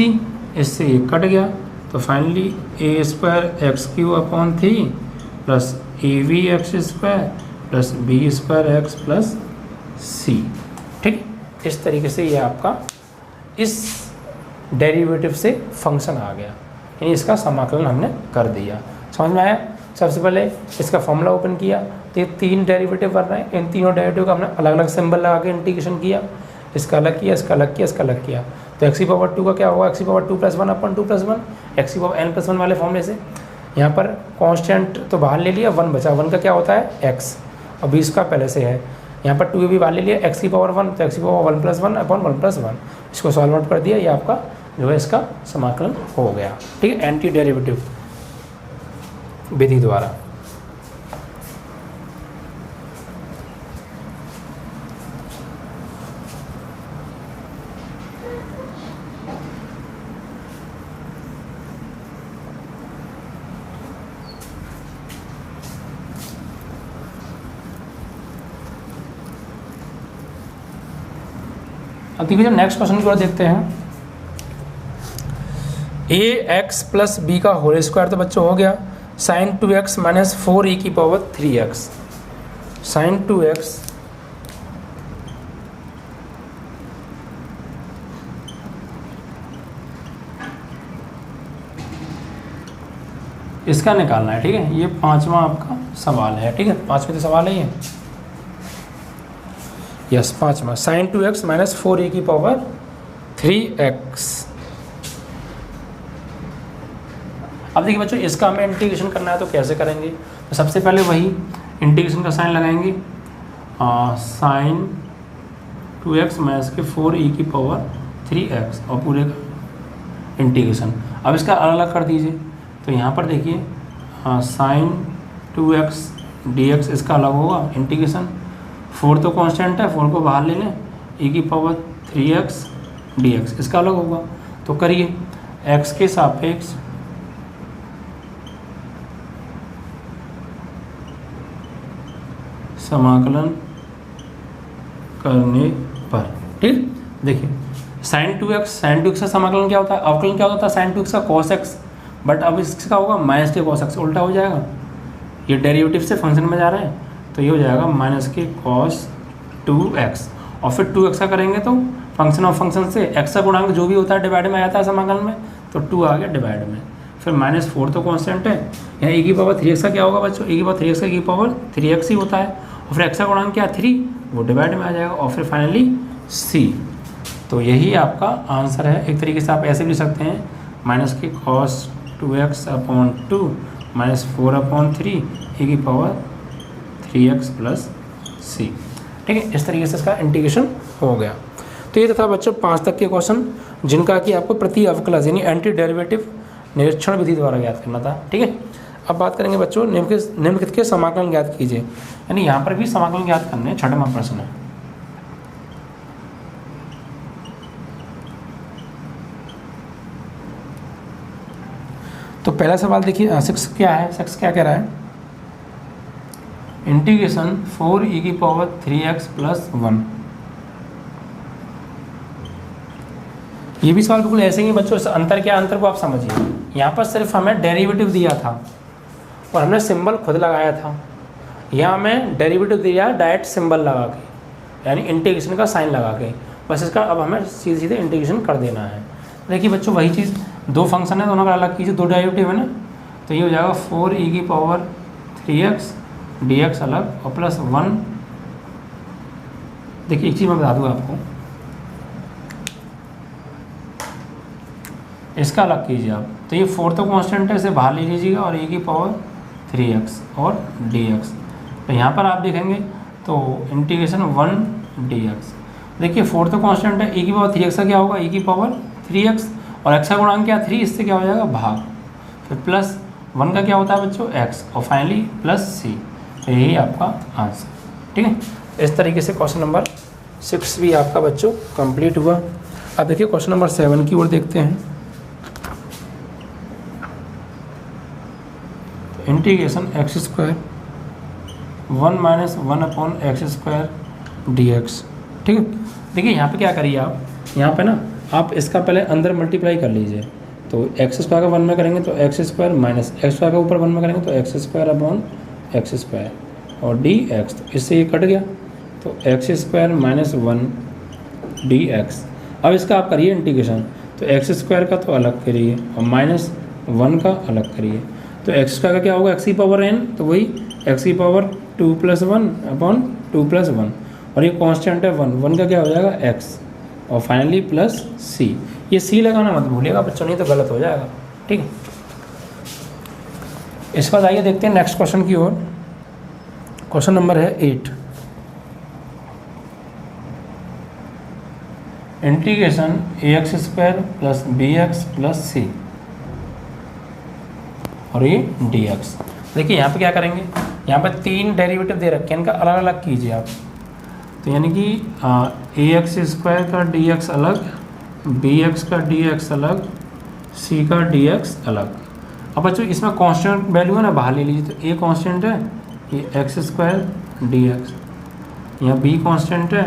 इससे ये कट गया, तो finally a²(x³/3) plus ab(x² plus b²x plus c। ठीक, इस तरीके से ये आपका इस डेरिवेटिव से फंक्शन आ गया, यानी इसका समाकलन हमने कर दिया। समझ में आया। सबसे पहले इसका फॉर्मूला ओपन किया, ये 3 डेरिवेटिव बन रहे हैं, इन तीनों डेरिवेटिव का हमने अलग अलग सिंबल लगा के इंटीग्रेशन किया, इसका अलग किया, इसका अलग किया, इसका अलग किया। तो एक्स की पावर 2 का क्या होगा, एक्स की पावर 2 + 1 अपन 2 + 1, एक्स की पावर n + 1 वाले फॉर्मूले से। यहाँ पर कांस्टेंट तो बाहर ले लिया, 1 बचा, 1 का क्या होता है x, और 20 का पहले से है। यहाँ पर 2 भी बाहर ले लिया, एक्स की पावर 1, तो एक्स की पावर 1 + 1 अपन 1 + 1, इसको सॉल्व आउट कर दिया, ये आपका जो है इसका समाकलन हो गया। ठीक है, एंटी डेरिवेटिव विधि द्वारा। अब देखिए नेक्स्ट क्वेश्चन की ओर देखते हैं। ax + b का होल स्क्वायर तो बच्चों हो गया, sin 2x - 4e की पावर 3x, sin 2x इसका निकालना है। ठीक है, ये 5वां आपका सवाल है। ठीक है, 5वें तो सवाल है ये, यस 5वां, sin 2x - 4e की पावर 3x। अब देखिए बच्चों, इसका हमें इंटीग्रेशन करना है तो कैसे करेंगे। तो सबसे पहले वही इंटीग्रेशन का साइन लगाएंगे, sin 2x - 4e की पावर 3x और पूरे का इंटीग्रेशन। अब इसका अलग अलग कर दीजिए, तो यहाँ पर देखिए sin 2x dx इसका अलग होगा इंटीग्रेशन, 4 तो कांस्टेंट है, 4 को बाहर ले लें, e की पावर 3x dx इसका अलग होगा। तो करिए, x के सापेक्ष समाकलन करने पर। ठीक, देखिए sin 2x का समाकलन क्या होता है, अवकलन क्या होता है sin 2x का cos x, बट अब इसका होगा -k cos x, उल्टा हो जाएगा, ये डेरिवेटिव से फंक्शन में जा रहे हैं, तो ये हो जाएगा -k cos 2x, और फिर 2x का करेंगे तो फंक्शन ऑफ फंक्शन से x का गुणांक जो भी होता है डिवाइड में आ जाता है समाकलन में, तो 2 आ गया डिवाइड में, फिर -4 तो कांस्टेंट है, यहाँ e की पावर 3x का क्या होगा बच्चों, e की पावर 3x का e की पावर 3x ही होता है, और फिर x का गुणांक क्या 3, वो डिवाइड में आ जाएगा, और फिर फाइनली c। तो यही आपका आंसर है। एक तरीके से आप ऐसे भी लिख सकते हैं, -k cos 2x / 2 -4/3 e की पावर 3x + c। ठीक है, इस तरीके से इसका इंटीग्रेशन हो गया। तो ये था बच्चों 5 तक के क्वेश्चन, जिनका कि आपको प्रति अवकलज यानी एंटी डेरिवेटिव निरीक्षण विधि द्वारा ज्ञात करना था। ठीक है, अब बात करेंगे बच्चों निम्नलिखित के समाकलन ज्ञात कीजिए, यानी यहाँ पर भी समाकलन ज्ञात करने, 6वां प्रश्न है। तो पहला सवाल देखिए 6 क्या है, 6 क्या कह रहा है, इंटीग्रेशन 4e की पावर 3x + 1। ये भी सवाल बिल्कुल ऐसे ही बच्चों, अंतर क्या, अंतर को आप समझिए। यहाँ पर सिर्फ हमें डेरिवेटिव दिया था और हमने सिंबल खुद लगाया था, यहाँ हमें डेरिवेटिव दिया डायरेक्ट सिंबल लगा के, यानी इंटीग्रेशन का साइन लगा के, बस इसका अब हमें सीधे सीधे इंटीग्रेशन कर देना है। देखिए बच्चों वही चीज़, 2 फंक्शन है, दोनों का अलग कीजिए, 2 डेरिवेटिव है ना, तो ये हो जाएगा 4e की पावर 3x dx अलग और +1। देखिए एक चीज़ मैं बता दूँ आपको, इसका अलग कीजिए आप, तो ये 4 तो कांस्टेंट है, इसे बाहर ले लीजिएगा, और e की पावर 3x और dx। तो यहाँ पर आप देखेंगे तो इंटीग्रेशन 1 dx, देखिए 4 तो कांस्टेंट है, e की पावर 3x का क्या होगा, e की पावर 3x, और x का गुणांक क्या 3, इससे क्या हो जाएगा भाग, फिर +1 का क्या होता है बच्चों x, और फाइनली +c। तो यही आपका आंसर। ठीक है, इस तरीके से क्वेश्चन नंबर 6 भी आपका बच्चों कंप्लीट हुआ। अब देखिए क्वेश्चन नंबर 7 की ओर देखते हैं। Integration x² 1 - 1/x² dx। ठीक है, देखिए यहाँ पे क्या करिए आप, यहाँ पे ना आप इसका पहले अंदर मल्टीप्लाई कर लीजिए, तो x² का 1 में करेंगे तो x² - x² का ऊपर 1 में करेंगे तो x² और dx, तो इससे ये कट गया, तो x² - 1 dx। अब इसका आप करिए इंटीग्रेशन, तो x² का तो अलग करिए और -1 का अलग करिए, तो x² का क्या होगा x की पावर n, तो वही x की पावर 2+1/2+1 और ये कांस्टेंट है 1, 1 का क्या हो जाएगा x और फाइनली प्लस c। ये c लगाना मत भूलिएगा बच्चों, नहीं तो गलत हो जाएगा। ठीक है, इसके बाद आइए देखते हैं नेक्स्ट क्वेश्चन की ओर। क्वेश्चन नंबर है 8। इंटीग्रेशन ax² + bx + c और ये dx। देखिए यहाँ पे क्या करेंगे, यहाँ पे 3 डेरिवेटिव दे रखे हैं, इनका अलग अलग कीजिए आप। तो यानी कि ax² का dx अलग, bx का dx अलग, c का dx अलग। अब बच्चों इसमें कांस्टेंट वैल्यू है ना, बाहर ले लीजिए। तो a कांस्टेंट है, ये x² dx, यहाँ b कांस्टेंट है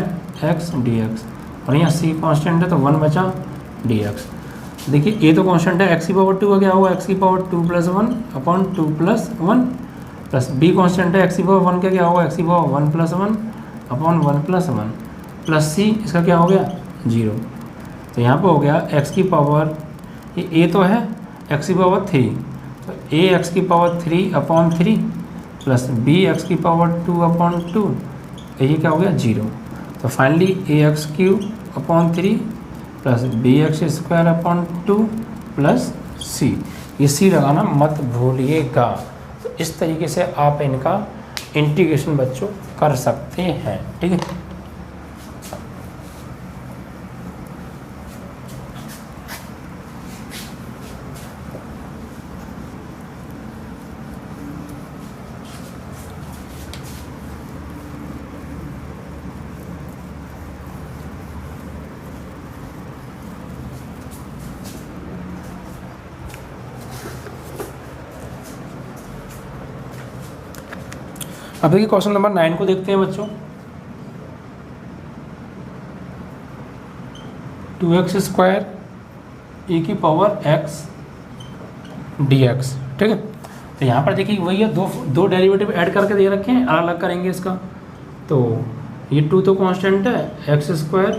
x dx और यहाँ c कांस्टेंट है तो 1 बचा dx। देखिए ये तो कांस्टेंट है, x⁻2 का क्या होगा, x⁻2+1/2+1 प्लस b कांस्टेंट है, x⁻1 का क्या होगा, x⁻1+1/1+1 प्लस c, इसका क्या हो गया 0। तो यहाँ पे हो गया x की पावर, ये a तो है x⁻3, तो a x⁻3/3 plus b x⁻2/2, ये क्या हो गया 0। तो finally ax³ plus bx² plus c, ये c लगाना मत भूलिएगा। तो इस तरीके से आप इनका इंटीग्रेशन बच्चों कर सकते हैं। ठीक है, अब देखिए क्वेश्चन नंबर 9 को देखते हैं बच्चों। 2x² e⁻x dx। ठीक है, तो यहाँ पर देखिए वही है, दो डेरिवेटिव ऐड करके दे रखे हैं, अलग अलग करेंगे इसका। तो ये 2 तो कांस्टेंट है, x²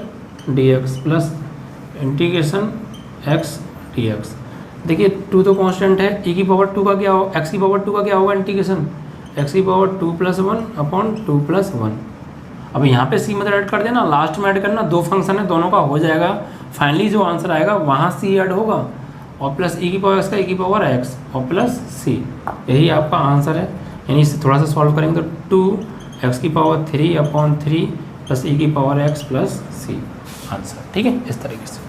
dx plus integration x dx। देखिए 2 तो कांस्टेंट है, e⁻2 का क्या होगा, x⁻2 का क्या होगा इंटीग्रेशन, x⁻2+1/2+1। अब यहाँ पे c मेथड ऐड कर देना, लास्ट में ऐड करना, 2 फंक्शन है दोनों का हो जाएगा। फाइनली जो आंसर आएगा वहाँ c ऐड होगा और प्लस e⁻x का e⁻x और प्लस c, यही आपका आंसर है। यानी इसे थोड़ा सा सॉल्व करेंगे तो 2x⁻3/3 plus e⁻x plus c answer. ठीक है, इस तरीके से।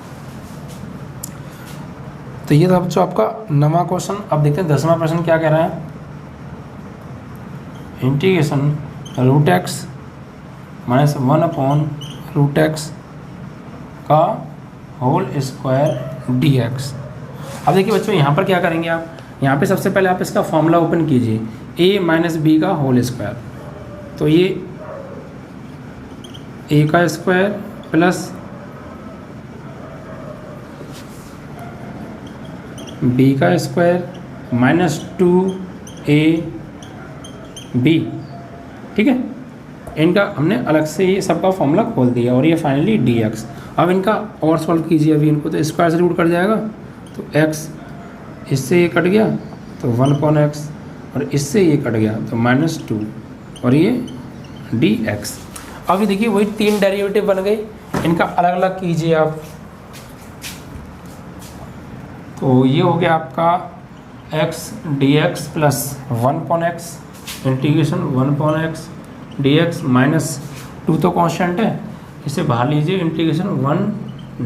तो ये था बच्चों आपका 9वां क्वेश्चन। अब देखते हैं 10वां प्रश्न क्या कह रहा है। इंटीग्रेशन √x - 1/√x का होल स्क्वायर dx। अब देखिए बच्चों यहाँ पर क्या करेंगे आप, यहाँ पे सबसे पहले आप इसका फॉर्मूला ओपन कीजिए, a - b का होल स्क्वायर। तो ये a का स्क्वायर प्लस b का स्क्वायर माइनस 2ab। ठीक है, इनका हमने अलग से ये सबका फॉर्मूला खोल दिया और ये फाइनली dx। अब इनका और सॉल्व कीजिए, अभी इनको तो स्क्वायर से रूट कट जाएगा, तो x इससे ये कट गया तो 1/x और इससे ये कट गया तो -2 और ये dx। अभी देखिए वही 3 डेरिवेटिव बन गए, इनका अलग अलग कीजिए आप। तो ये हो गया आपका x dx plus 1/x integration 1/x dx minus 2 तो कांस्टेंट है, इसे बाहर लीजिए इंटीग्रेशन 1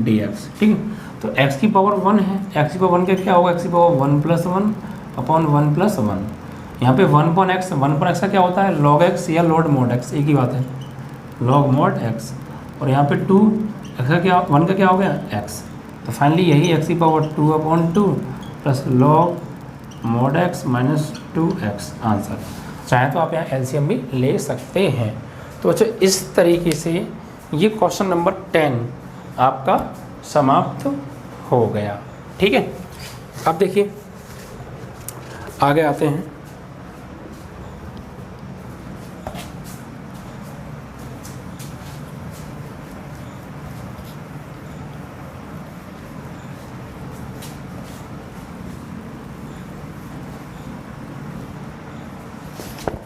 dx। ठीक है, तो x की पावर 1 है, x की पावर 1 का क्या होगा, x की पावर 1+1/1+1। यहाँ पे 1/x का क्या होता है, log x या log mod x, एक ही बात है, log mod x। और यहाँ पे 2 x का क्या, 1 का क्या हो गया x। तो फाइनली यही x की power 2/2 plus log mod x minus 2x answer. चाहे तो आप यहाँ एलसीएम भी ले सकते हैं। तो अच्छा, इस तरीके से ये क्वेश्चन नंबर 10 आपका समाप्त हो गया। ठीक है, अब देखिए आगे आते हैं।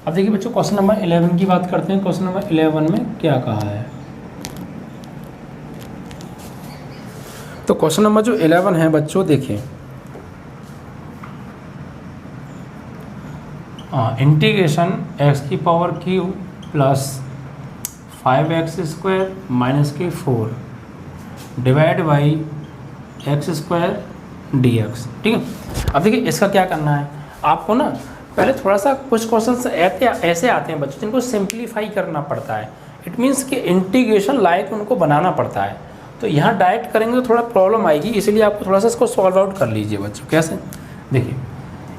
अब देखिए बच्चों क्वेश्चन नंबर 11 की बात करते हैं। क्वेश्चन नंबर 11 में क्या कहा है। तो क्वेश्चन नंबर जो 11 है बच्चों देखिए, इंटीग्रेशन एक्स की power Q plus 5x² minus के 4 डिवाइड बाई x² dx। ठीक है, अब देखिए इसका क्या करना है आपको ना, पहले थोड़ा सा कुछ क्वेश्चन ऐसे आते हैं बच्चों जिनको सिंप्लीफाई करना पड़ता है। इट मीन्स कि इंटीग्रेशन लायक उनको बनाना पड़ता है। तो यहाँ डायरेक्ट करेंगे तो थोड़ा प्रॉब्लम आएगी, इसलिए आपको थोड़ा सा इसको सॉल्व आउट कर लीजिए बच्चों। कैसे, देखिए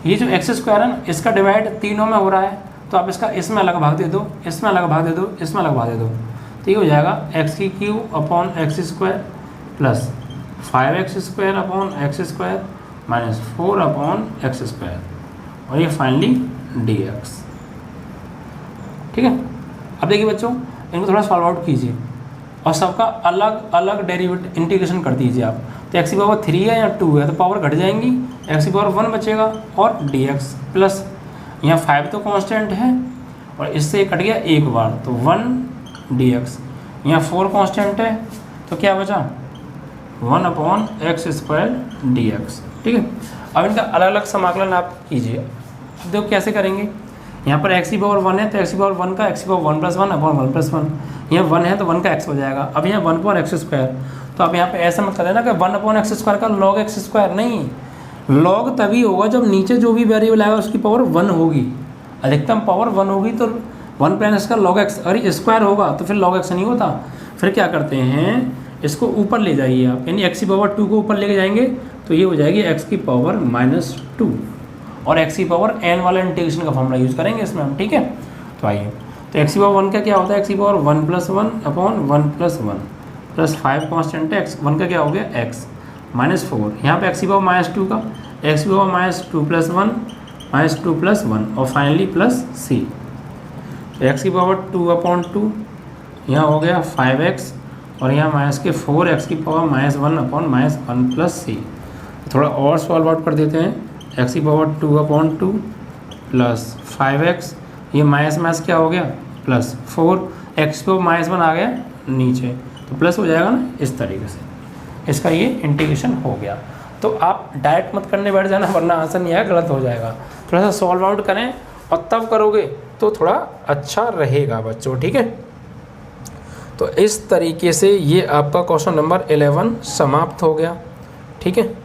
ये जो x² है ना, इसका डिवाइड तीनों में हो रहा है, तो आप इसका इसमें अलग भाग दे दो, इसमें अलग भाग दे दो, इसमें अलग भाग दे दो, तो ये हो जाएगा x³ upon x² plus 5x² upon x² minus 4 upon x², और ये फाइनली dx। ठीक है, अब देखिए बच्चों इनको थोड़ा सॉल्व आउट कीजिए और सबका अलग अलग डेरिवेटिव इंटीग्रेशन कर दीजिए आप। तो x की पावर 3 है या 2 है तो पावर घट जाएंगी, x की पावर 1 बचेगा और dx प्लस यहाँ 5 तो कांस्टेंट है और इससे कट गया एक बार तो 1 dx, यहाँ 4 कांस्टेंट है तो क्या बचा 1 अपॉन x² dx। ठीक है, अब इनका अलग अलग समाकलन आप कीजिए। अब देखो कैसे करेंगे, यहाँ पर x की पावर 1 है तो x की पावर 1 का x की पावर 1 प्लस 1 अपॉन 1 प्लस 1, यहाँ 1 है तो 1 का x हो जाएगा। अब यहाँ 1 अपॉन x², तो आप यहाँ पे ऐसा मत कर देना कि 1 अपॉन x² का log x², नहीं, log तभी होगा जब नीचे जो भी वेरिएबल आएगा उसकी पावर 1 होगी, अधिकतम पावर 1 होगी तो 1 प्लस का log x, अगर स्क्वायर होगा तो फिर log x नहीं होता। फिर क्या करते हैं, इसको ऊपर ले जाइए आप, यानी x की पावर 2 को ऊपर लेके जाएंगे तो ये हो जाएगी x की पावर -2 और x की पावर n वाला इंटीग्रेशन का फॉर्मूला यूज़ करेंगे इसमें हम। ठीक है, तो आइए, तो x की पावर 1 का क्या होता है, x की power 1 plus 1 upon 1 plus 1 plus 5 constant है, x 1 का क्या हो गया x माइनस 4, यहाँ पे x की पावर -2 का x की पावर -2 प्लस 1 -2 प्लस 1 और फाइनली प्लस c। तो x की पावर 2 अपॉन 2 यहाँ हो गया 5x और यहाँ माइनस के 4x की पावर -1 अपॉन -1 प्लस c। थोड़ा और सॉल्व आउट कर देते हैं, x की पावर 2 अपॉन 2 प्लस 5x, ये माइनस क्या हो गया प्लस 4, x को -1 आ गया नीचे तो प्लस हो जाएगा ना, इस तरीके से इसका ये इंटीग्रेशन हो गया। तो आप डायरेक्ट मत करने बैठ जाना वरना आंसर नहीं आएगा, गलत हो जाएगा। थोड़ा सा सॉल्व आउट करें और तब करोगे तो थोड़ा अच्छा रहेगा बच्चों। ठीक है, तो इस तरीके से ये आपका क्वेश्चन नंबर 11 समाप्त हो गया। ठीक है।